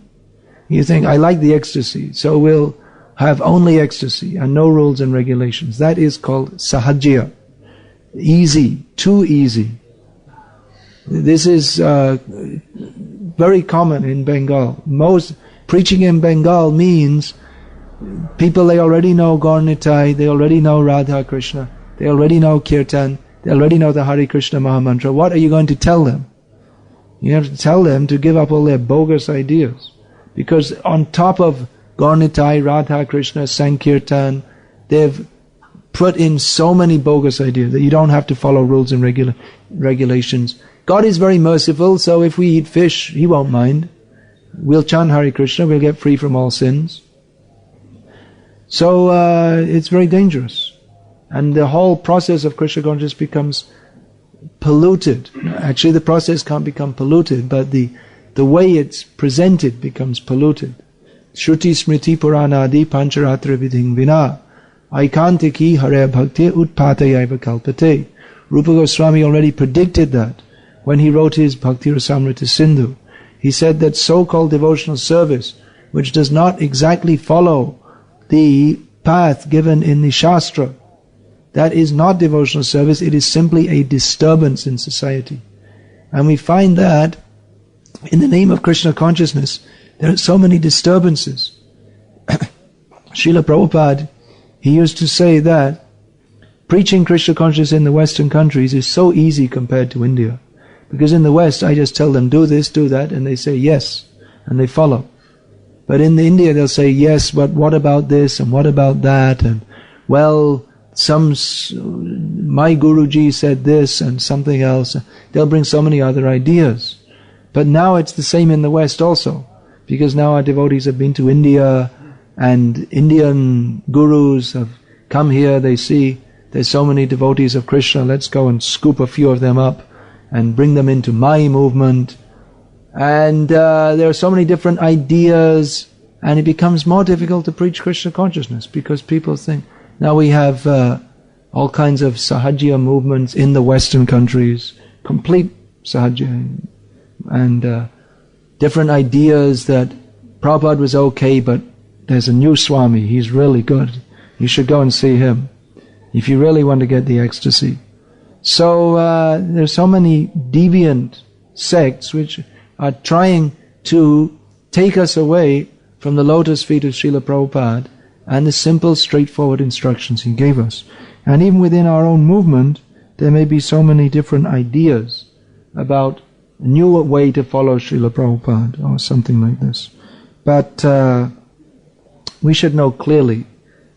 You think, I like the ecstasy, so we'll have only ecstasy and no rules and regulations. That is called sahajya. Easy, too easy. This is very common in Bengal. Most preaching in Bengal means people, they already know Gaur Nitai, they already know Radha Krishna, they already know Kirtan, they already know the Hare Krishna Mahamantra. What are you going to tell them? You have to tell them to give up all their bogus ideas. Because on top of Gaur Nitai, Radha Krishna, Sankirtan, they've put in so many bogus ideas that you don't have to follow rules and regulations. God is very merciful, so if we eat fish, He won't mind. We'll chant Hare Krishna, we'll get free from all sins. So it's very dangerous. And the whole process of Krishna consciousness becomes polluted. Actually, the process can't become polluted, but the way it's presented becomes polluted. Shruti Smriti Purana Adi Pancharatra Vidhing Vina Aikantiki Hare Bhakti Utpatayaiva Kalpate. Rupa Goswami already predicted that when he wrote his Bhakti Rasamrita Sindhu. He said that so-called devotional service, which does not exactly follow the path given in the Shastra, that is not devotional service, it is simply a disturbance in society. And we find that in the name of Krishna consciousness, there are so many disturbances. Srila Prabhupada, he used to say that preaching Krishna consciousness in the Western countries is so easy compared to India. Because in the West, I just tell them, do this, do that, and they say yes, and they follow. But in India, they'll say, yes, but what about this, and what about that, and, well, my Guruji said this, and something else. They'll bring so many other ideas. But now it's the same in the West also, because now our devotees have been to India, and Indian gurus have come here, they see there's so many devotees of Krishna, let's go and scoop a few of them up, and bring them into my movement. And there are so many different ideas, and it becomes more difficult to preach Krishna consciousness, because people think, now we have all kinds of sahajya movements in the Western countries, complete sahajya, and different ideas that Prabhupada was okay, but there's a new Swami, he's really good. You should go and see him, if you really want to get the ecstasy. So there's so many deviant sects which are trying to take us away from the lotus feet of Srila Prabhupada and the simple, straightforward instructions he gave us. And even within our own movement, there may be so many different ideas about a new way to follow Srila Prabhupada or something like this. But we should know clearly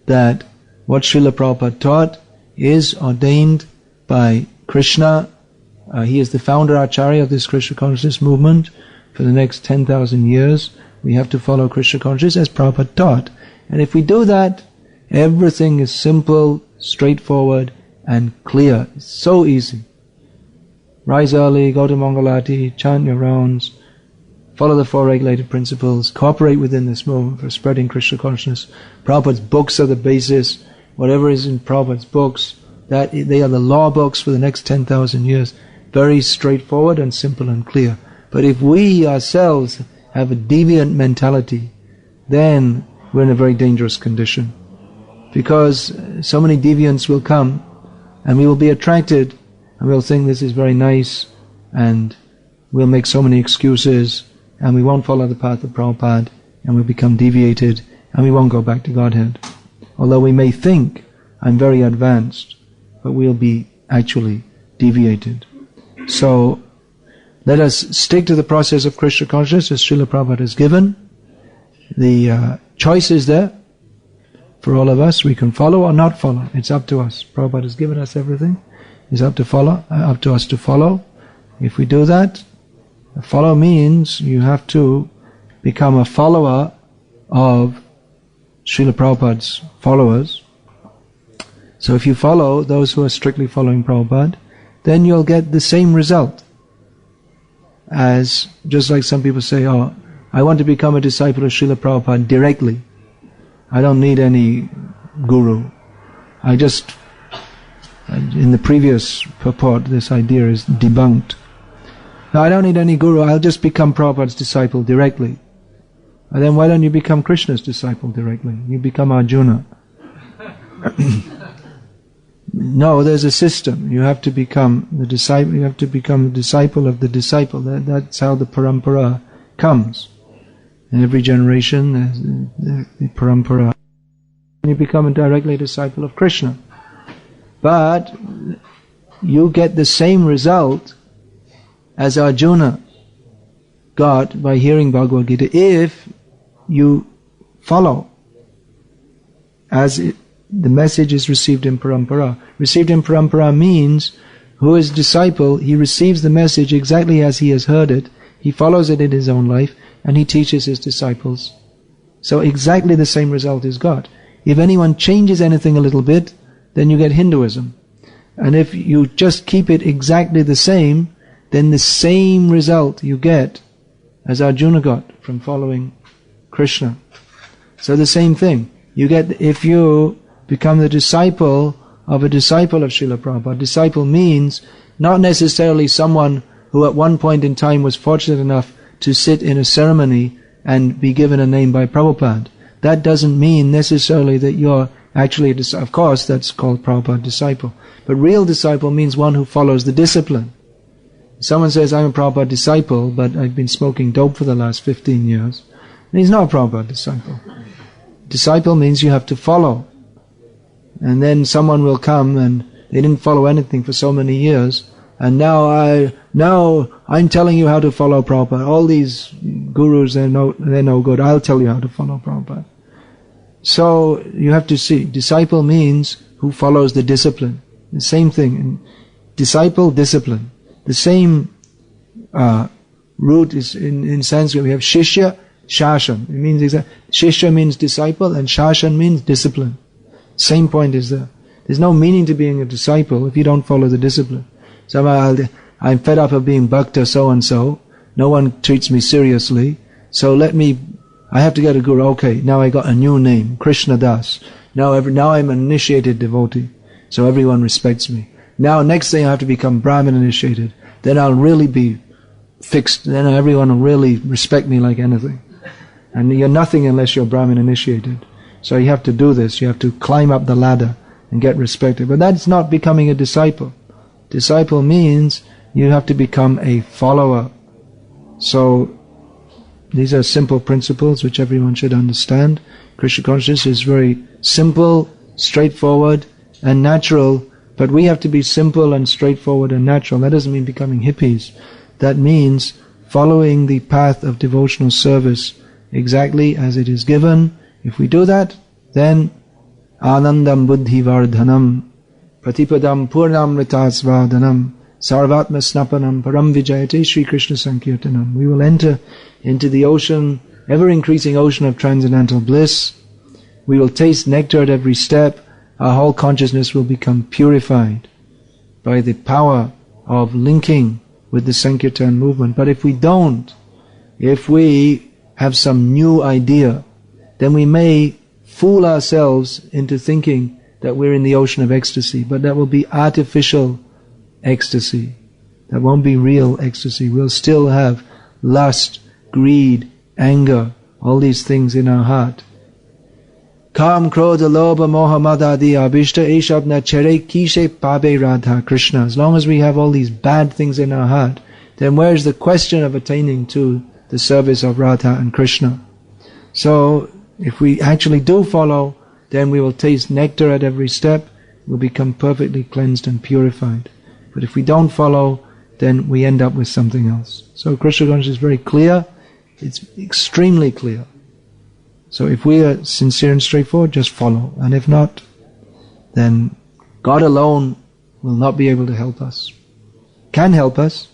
that what Srila Prabhupada taught is ordained by Krishna. He is the founder Acharya of this Krishna consciousness movement. For the next 10,000 years, we have to follow Krishna consciousness as Prabhupada taught. And if we do that, everything is simple, straightforward, and clear. It's so easy. Rise early, go to Mangalati, chant your rounds, follow the four regulated principles, cooperate within this movement for spreading Krishna consciousness. Prabhupada's books are the basis. Whatever is in Prabhupada's books, that they are the law books for the next 10,000 years. Very straightforward and simple and clear. But if we ourselves have a deviant mentality, then we're in a very dangerous condition. Because so many deviants will come, and we will be attracted, and we'll think this is very nice, and we'll make so many excuses, and we won't follow the path of Prabhupada, and we'll become deviated, and we won't go back to Godhead. Although we may think, I'm very advanced, but we'll be actually deviated. So, let us stick to the process of Krishna consciousness as Srila Prabhupada has given. The choice is there for all of us. We can follow or not follow. It's up to us. Prabhupada has given us everything. It's up to us to follow. If we do that, follow means you have to become a follower of Srila Prabhupada's followers. So if you follow those who are strictly following Prabhupada, then you'll get the same result as, just like some people say, oh, I want to become a disciple of Srila Prabhupada directly. I don't need any guru. In the previous purport, this idea is debunked. Now, I don't need any guru, I'll just become Prabhupada's disciple directly. And then why don't you become Krishna's disciple directly? You become Arjuna. No, there's a system. You have to become the disciple. You have to become the disciple of the disciple. That's how the parampara comes. In every generation, there's the parampara. You become a directly disciple of Krishna. But you get the same result as Arjuna got by hearing Bhagavad Gita if you follow as the message is received in parampara. Received in parampara means who is disciple, he receives the message exactly as he has heard it, he follows it in his own life, and he teaches his disciples. So exactly the same result is got. If anyone changes anything a little bit, then you get Hinduism. And if you just keep it exactly the same, then the same result you get as Arjuna got from following Krishna. So the same thing. You get, if you become the disciple of a disciple of Srila Prabhupada. Disciple means not necessarily someone who at one point in time was fortunate enough to sit in a ceremony and be given a name by Prabhupada. That doesn't mean necessarily that you're actually a disciple. Of course, that's called Prabhupada disciple. But real disciple means one who follows the discipline. Someone says, I'm a Prabhupada disciple, but I've been smoking dope for the last 15 years. And he's not a Prabhupada disciple. Disciple means you have to follow. And then someone will come and they didn't follow anything for so many years, and now I'm telling you how to follow Prabhupada. All these gurus, they're no good. I'll tell you how to follow Prabhupada. So you have to see, disciple means who follows the discipline. The same thing. Disciple, discipline. The same root is in Sanskrit. We have Shishya, Shashan. It means Shishya means disciple and Shashan means discipline. Same point is there. There's no meaning to being a disciple if you don't follow the discipline. Somehow I'm fed up of being bhakta so-and-so. No one treats me seriously. So I have to get a guru. Okay, now I got a new name, Krishna Das. Now I'm an initiated devotee. So everyone respects me. Now next thing I have to become Brahmin initiated. Then I'll really be fixed. Then everyone will really respect me like anything. And you're nothing unless you're Brahmin initiated. So you have to do this. You have to climb up the ladder and get respected. But that's not becoming a disciple. Disciple means you have to become a follower. So these are simple principles which everyone should understand. Krishna consciousness is very simple, straightforward, and natural, but we have to be simple and straightforward and natural. That doesn't mean becoming hippies. That means following the path of devotional service exactly as it is given. If we do that, then Anandam Buddhi Vardhanam Pratipadam Purnamritasvadhanam Sarvatma Snapanam Param Vijayate Sri Krishna Sankirtanam. We will enter into the ocean, ever-increasing ocean of transcendental bliss. We will taste nectar at every step. Our whole consciousness will become purified by the power of linking with the Sankirtan movement. But if we don't, if we have some new idea, then we may fool ourselves into thinking that we're in the ocean of ecstasy, but that will be artificial ecstasy. That won't be real ecstasy. We'll still have lust, greed, anger, all these things in our heart. Kam, Krodha, Lobha, Moha, Mada, Adi, Abhishta, Eshabna, Chere, Kishe, Pabe, Radha, Krishna. As long as we have all these bad things in our heart, then where's the question of attaining to the service of Radha and Krishna? So, if we actually do follow, then we will taste nectar at every step, we'll become perfectly cleansed and purified. But if we don't follow, then we end up with something else. So Krishna consciousness is very clear, it's extremely clear. So if we are sincere and straightforward, just follow. And if not, then God alone will not be able to help us. Can help us.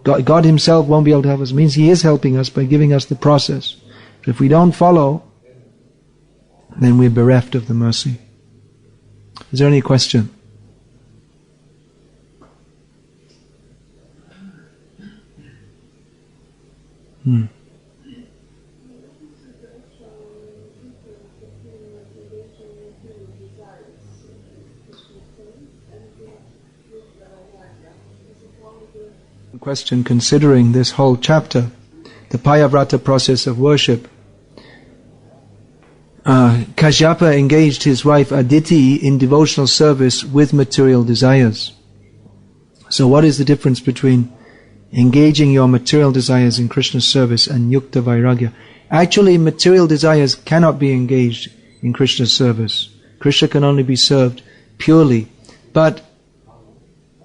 God Himself won't be able to help us. It means He is helping us by giving us the process. But if we don't follow, then we're bereft of the mercy. Is there any question? Question considering this whole chapter, the Payavrata process of worship. Kashyapa engaged his wife Aditi in devotional service with material desires. So what is the difference between engaging your material desires in Krishna's service and yukta vairagya? Actually, material desires cannot be engaged in Krishna's service. Krishna can only be served purely. But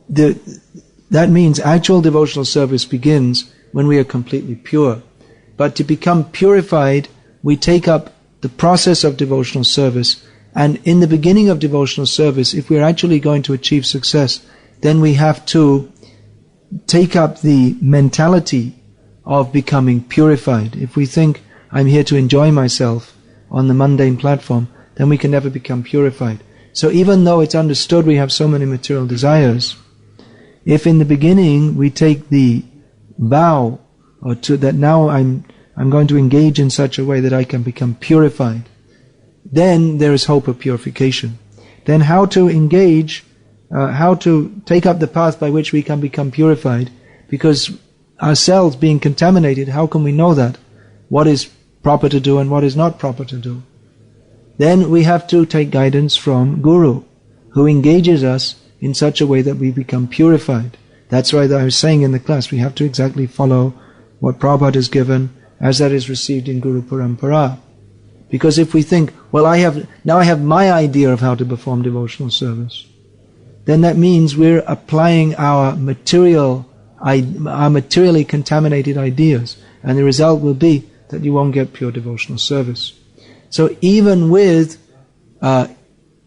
that means actual devotional service begins when we are completely pure. But to become purified, we take up the process of devotional service, and in the beginning of devotional service, if we're actually going to achieve success, then we have to take up the mentality of becoming purified. If we think, I'm here to enjoy myself on the mundane platform, then we can never become purified. So even though it's understood we have so many material desires, if in the beginning we take the vow or that now I'm going to engage in such a way that I can become purified, then there is hope of purification. Then how to engage, how to take up the path by which we can become purified, because ourselves being contaminated, how can we know that? What is proper to do and what is not proper to do? Then we have to take guidance from Guru, who engages us in such a way that we become purified. That's why I was saying in the class, we have to exactly follow what Prabhupada has given, as that is received in Guru Parampara. Because if we think, well, I have my idea of how to perform devotional service, then that means we're applying our materially contaminated ideas, and the result will be that you won't get pure devotional service. So even with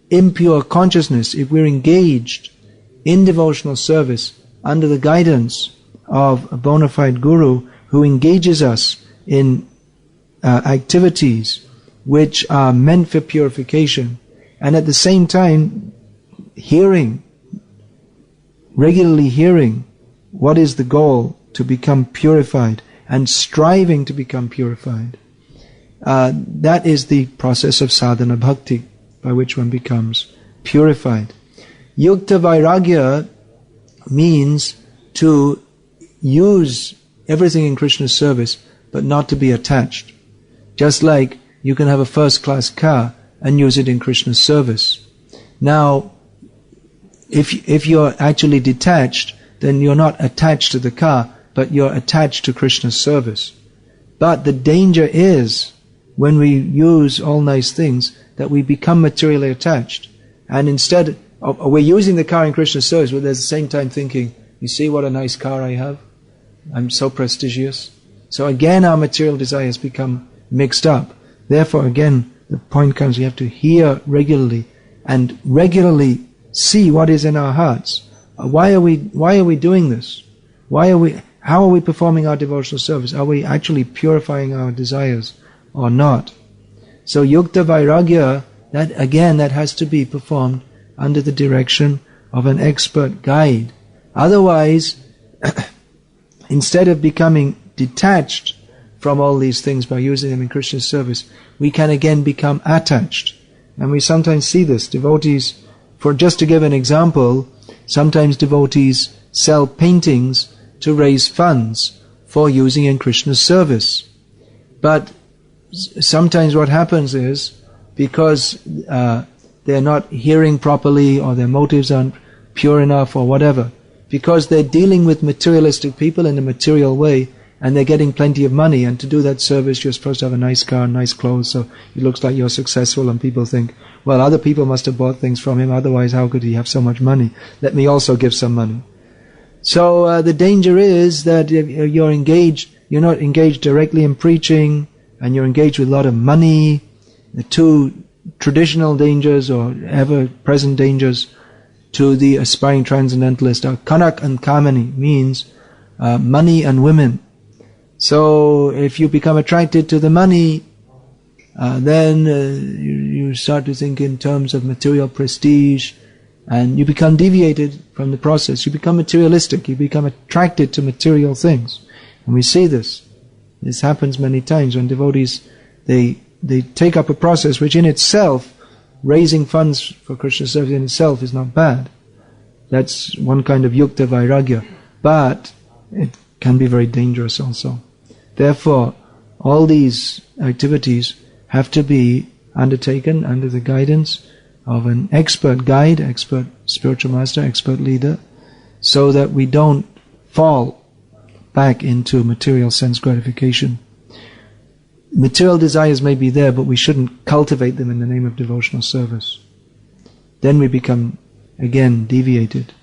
impure consciousness, if we're engaged in devotional service under the guidance of a bona fide Guru who engages us in activities which are meant for purification, and at the same time regularly hearing what is the goal to become purified and striving to become purified, that is the process of sadhana bhakti by which one becomes purified. Yukta vairagya means to use everything in Krishna's service but not to be attached. Just like you can have a first-class car and use it in Krishna's service. Now, if you're actually detached, then you're not attached to the car, but you're attached to Krishna's service. But the danger is, when we use all nice things, that we become materially attached. And instead, we're using the car in Krishna's service, but at the same time thinking, you see what a nice car I have? I'm so prestigious. So again, our material desires become mixed up. Therefore, again, the point comes, we have to hear regularly and regularly see what is in our hearts. Why are we doing this? How are we performing our devotional service? Are we actually purifying our desires or not? So yukta vairagya, that has to be performed under the direction of an expert guide. Otherwise, instead of becoming detached from all these things by using them in Krishna's service, we can again become attached. And we sometimes see this. Devotees, just to give an example, sometimes devotees sell paintings to raise funds for using in Krishna's service. But sometimes what happens is, because they're not hearing properly, or their motives aren't pure enough, or whatever, because they're dealing with materialistic people in a material way, and they're getting plenty of money, and to do that service you're supposed to have a nice car, nice clothes, so it looks like you're successful, and people think, well, other people must have bought things from him, otherwise how could he have so much money? Let me also give some money. So the danger is that if you're not engaged directly in preaching, and you're engaged with a lot of money. The two traditional dangers, or ever-present dangers, to the aspiring transcendentalist are kanak and kamani, means money and women. So if you become attracted to the money, then you start to think in terms of material prestige, and you become deviated from the process. You become materialistic. You become attracted to material things. And we see this. This happens many times when devotees, they take up a process which in itself, raising funds for Krishna service in itself is not bad. That's one kind of yukta vairagya. But it can be very dangerous also. Therefore, all these activities have to be undertaken under the guidance of an expert guide, expert spiritual master, expert leader, so that we don't fall back into material sense gratification. Material desires may be there, but we shouldn't cultivate them in the name of devotional service. Then we become, again, deviated.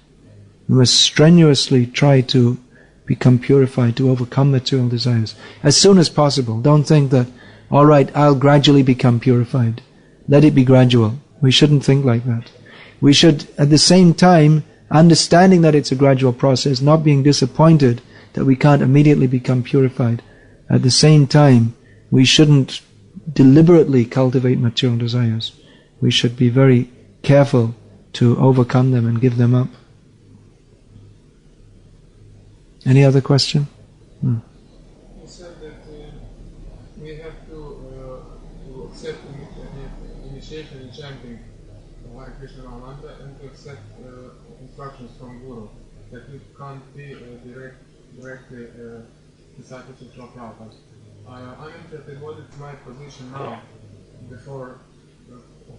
We must strenuously try to become purified, to overcome material desires as soon as possible. Don't think that, all right, I'll gradually become purified. Let it be gradual. We shouldn't think like that. We should, at the same time, understanding that it's a gradual process, not being disappointed that we can't immediately become purified. At the same time, we shouldn't deliberately cultivate material desires. We should be very careful to overcome them and give them up. Any other question? You said that we have to accept initiation and chanting Hare Krishna Mantra and to accept instructions from Guru. That we can't be directly disciples of Prabhupada. I'm interested, what is my position now before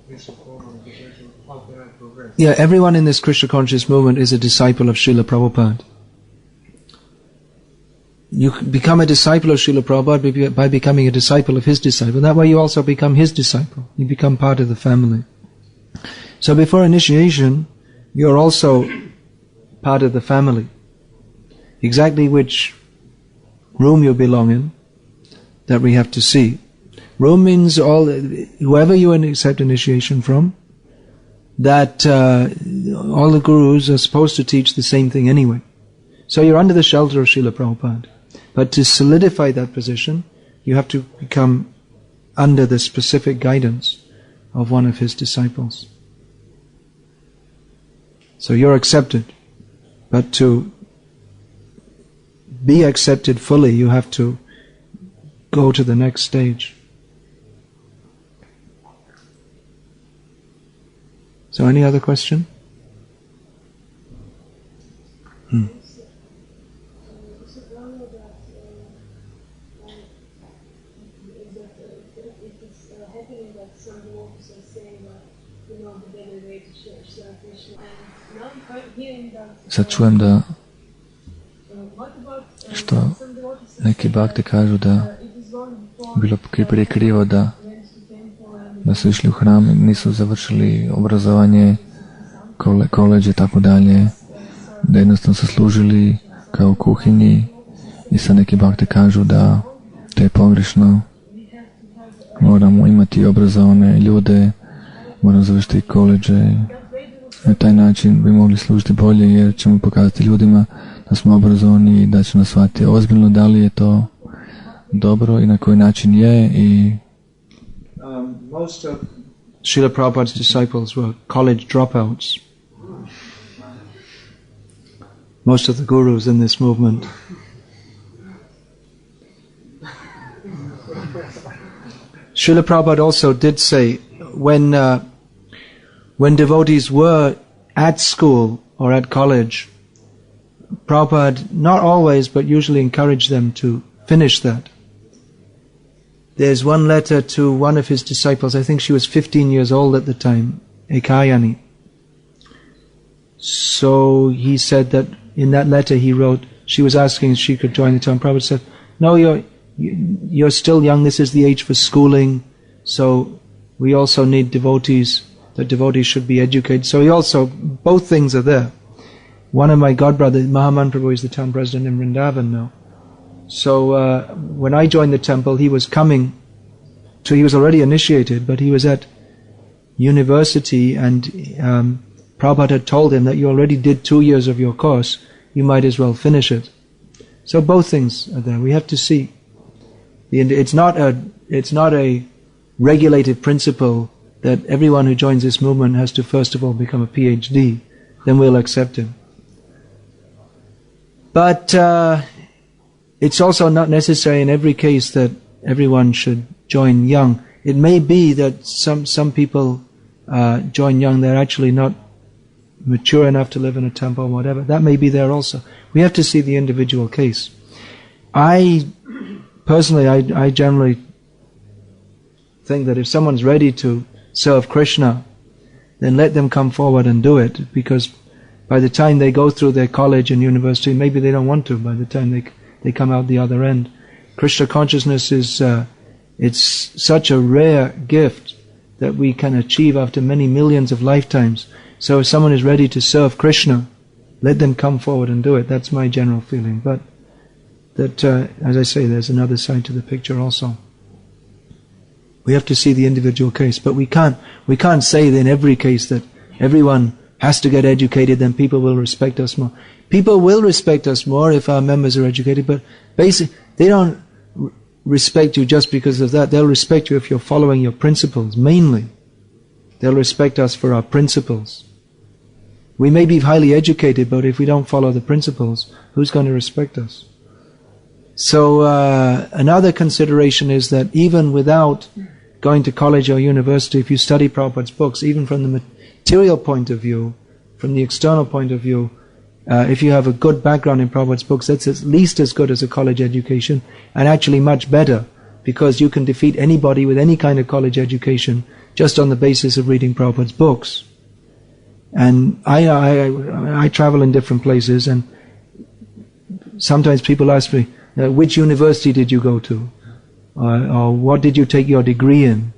official form of education? How can I progress? Yeah, everyone in this Krishna conscious movement is a disciple of Srila Prabhupada. You become a disciple of Srila Prabhupada by becoming a disciple of his disciple. That way you also become his disciple. You become part of the family. So before initiation, you're also part of the family. Exactly which room you belong in, that we have to see. Room means whoever you accept initiation from, that all the gurus are supposed to teach the same thing anyway. So you're under the shelter of Srila Prabhupada. But to solidify that position, you have to become under the specific guidance of one of his disciples. So you're accepted. But to be accepted fully, you have to go to the next stage. So any other question? Зачуем, да, что некие бхакти кажут, да, bilo prije krivo da su išli u hram i nisu završili obrazovanje, koleđe i tako dalje, da jednostavno su služili kao u kuhinji i sad neki bhakti kažu da to je pogrešno. Moramo imati obrazovane ljude, moramo završiti koleđe. Na taj način bi mogli služiti bolje jer ćemo pokazati ljudima da smo obrazovani i da će nas shvatiti ozbiljno da li je to dobro i na koji način je. I most of Srila Prabhupada's disciples were college dropouts. Most of the gurus in this movement. Srila Prabhupada also did say when devotees were at school or at college, Prabhupada not always but usually encouraged them to finish that. There's one letter to one of his disciples, I think she was 15 years old at the time, Ekayani. So he said that in that letter he wrote, she was asking if she could join the temple. Prabhupada said, no, you're still young, this is the age for schooling, so we also need devotees, that devotees should be educated. So he also, both things are there. One of my godbrothers, Mahaman Prabhu, is the town president in Vrindavan now. So when I joined the temple, he was already initiated, but he was at university, and Prabhupada had told him that you already did 2 years of your course, you might as well finish it. So both things are there. We have to see. It's not a regulated principle that everyone who joins this movement has to first of all become a PhD, then we'll accept him. But it's also not necessary in every case that everyone should join young. It may be that some people join young, they're actually not mature enough to live in a temple or whatever. That may be there also. We have to see the individual case. I generally think that if someone's ready to serve Krishna, then let them come forward and do it, because by the time they go through their college and university, maybe they don't want to, by the time they come out the other end. Krishna consciousness is it's such a rare gift that we can achieve after many millions of lifetimes. So if someone is ready to serve Krishna, let them come forward and do it. That's my general feeling. But that, as I say, there's another side to the picture also. We have to see the individual case, but we can't say that in every case that everyone has to get educated, then people will respect us more. People will respect us more if our members are educated, but basically they don't respect you just because of that. They'll respect you if you're following your principles, mainly. They'll respect us for our principles. We may be highly educated, but if we don't follow the principles, who's going to respect us? So another consideration is that even without going to college or university, if you study Prabhupada's books, even from the material point of view, from the external point of view, if you have a good background in Prabhupada's books, that's at least as good as a college education, and actually much better, because you can defeat anybody with any kind of college education just on the basis of reading Prabhupada's books. And I travel in different places, and sometimes people ask me, which university did you go to? Or what did you take your degree in?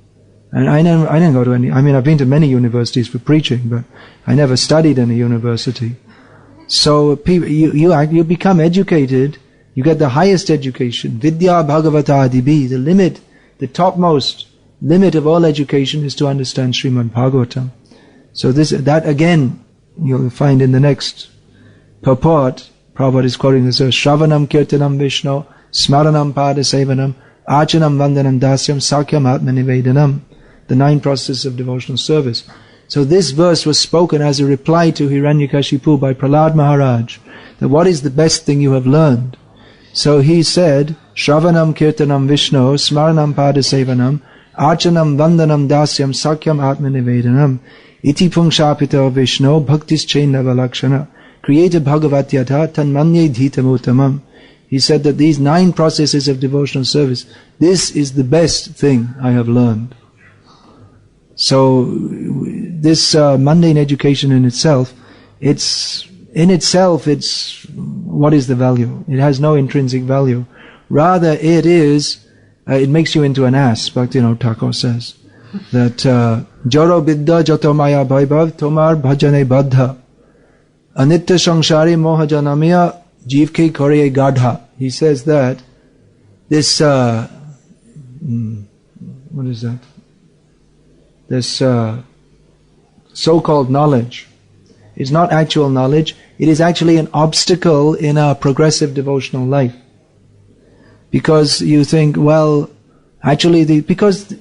And I didn't go to any. I mean, I've been to many universities for preaching, but I never studied in a university. So you become educated, you get the highest education. Vidya Bhagavata Adibi, the limit, the topmost limit of all education is to understand Srimad Bhagavatam. So that again, you'll find in the next purport, Prabhupada is quoting this verse, Shravanam Kirtanam Vishnu, Smaranam Pada Sevanam, Achanam Vandanam Dasyam, Sakyam Atma Nivedanam, the 9 processes of devotional service. So this verse was spoken as a reply to Hiranyakashipu by Prahlad Maharaj, that what is the best thing you have learned? So he said, Shravanam Kirtanam Vishnu, Smaranam Pada Sevanam, Achanam Vandanam Dasyam, Sakyam Atma Nivedanam, Iti Pungshapita Vishnu, Bhaktis Chainava Lakshana, Creator Bhagavatyatha Tanmanye Dhitamutamam. He said that these 9 processes of devotional service, this is the best thing I have learned. So this mundane education in itself, it's what is the value? It has no intrinsic value. Rather, it is it makes you into an ass. Bhaktivinoda Thakur says that Jaro Bidda Jato Maya Vaibhav Tomar Bhajane Baddha Anitya Samsari Moha Janamiya Jeev Ke Kariye Gadha. He says that this what is that? This so-called knowledge is not actual knowledge. It is actually an obstacle in our progressive devotional life. Because you think, well, actually, because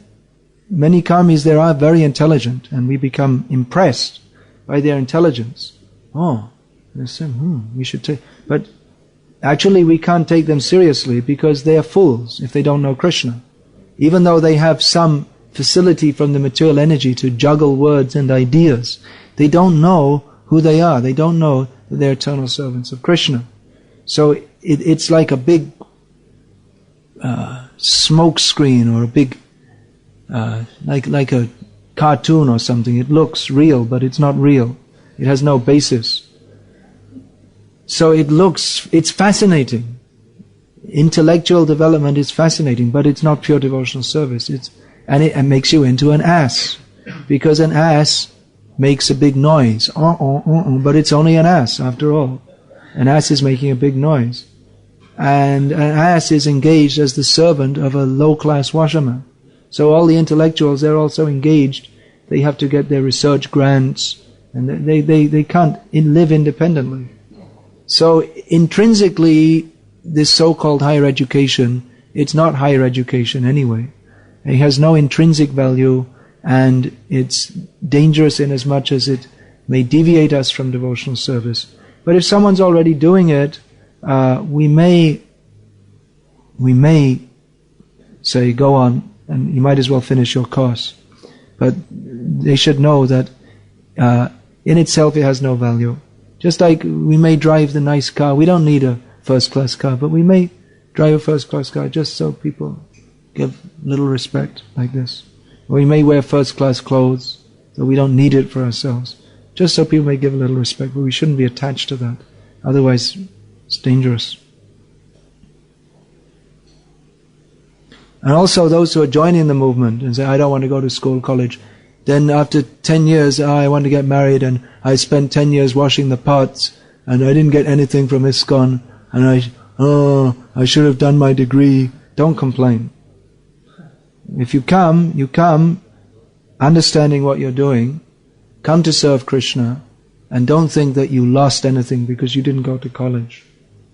many karmis there are very intelligent, and we become impressed by their intelligence. Oh, we should take. But actually, we can't take them seriously because they are fools if they don't know Krishna. Even though they have some facility from the material energy to juggle words and ideas, they don't know who they are. They don't know that they're eternal servants of Krishna. So it's like a big smoke screen, or a big like a cartoon or something. It looks real, but it's not real. It has no basis. So it's fascinating. Intellectual development is fascinating, but it's not pure devotional service. It makes you into an ass, because an ass makes a big noise. But it's only an ass after all. An ass is making a big noise. And an ass is engaged as the servant of a low-class washerman. So all the intellectuals, they're also engaged. They have to get their research grants, and they can't live independently. So intrinsically, this so-called higher education, it's not higher education anyway. It has no intrinsic value, and it's dangerous in as much as it may deviate us from devotional service. But if someone's already doing it, we may say, go on, and you might as well finish your course. But they should know that in itself it has no value. Just like we may drive the nice car, we don't need a first-class car, but we may drive a first-class car just so people give little respect, like this. Or we may wear first-class clothes, so we don't need it for ourselves, just so people may give a little respect, but we shouldn't be attached to that. Otherwise, it's dangerous. And also those who are joining the movement and say, I don't want to go to school, college, then after 10 years, I want to get married, and I spent 10 years washing the pots, and I didn't get anything from ISKCON, and I should have done my degree. Don't complain. If you come understanding what you're doing, come to serve Krishna, and don't think that you lost anything because you didn't go to college.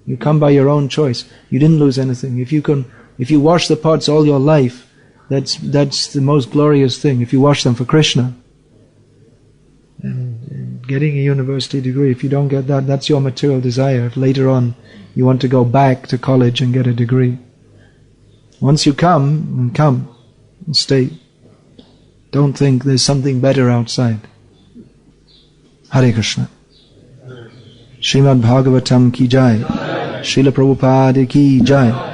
You come by your own choice. You didn't lose anything. If you wash the pots all your life, that's the most glorious thing. If you wash them for Krishna. And getting a university degree, if you don't get that, that's your material desire. If later on you want to go back to college and get a degree. Once you come and stay. Don't think there's something better outside. Hare Krishna. Srimad Bhagavatam ki jai. Srila Prabhupada ki jai.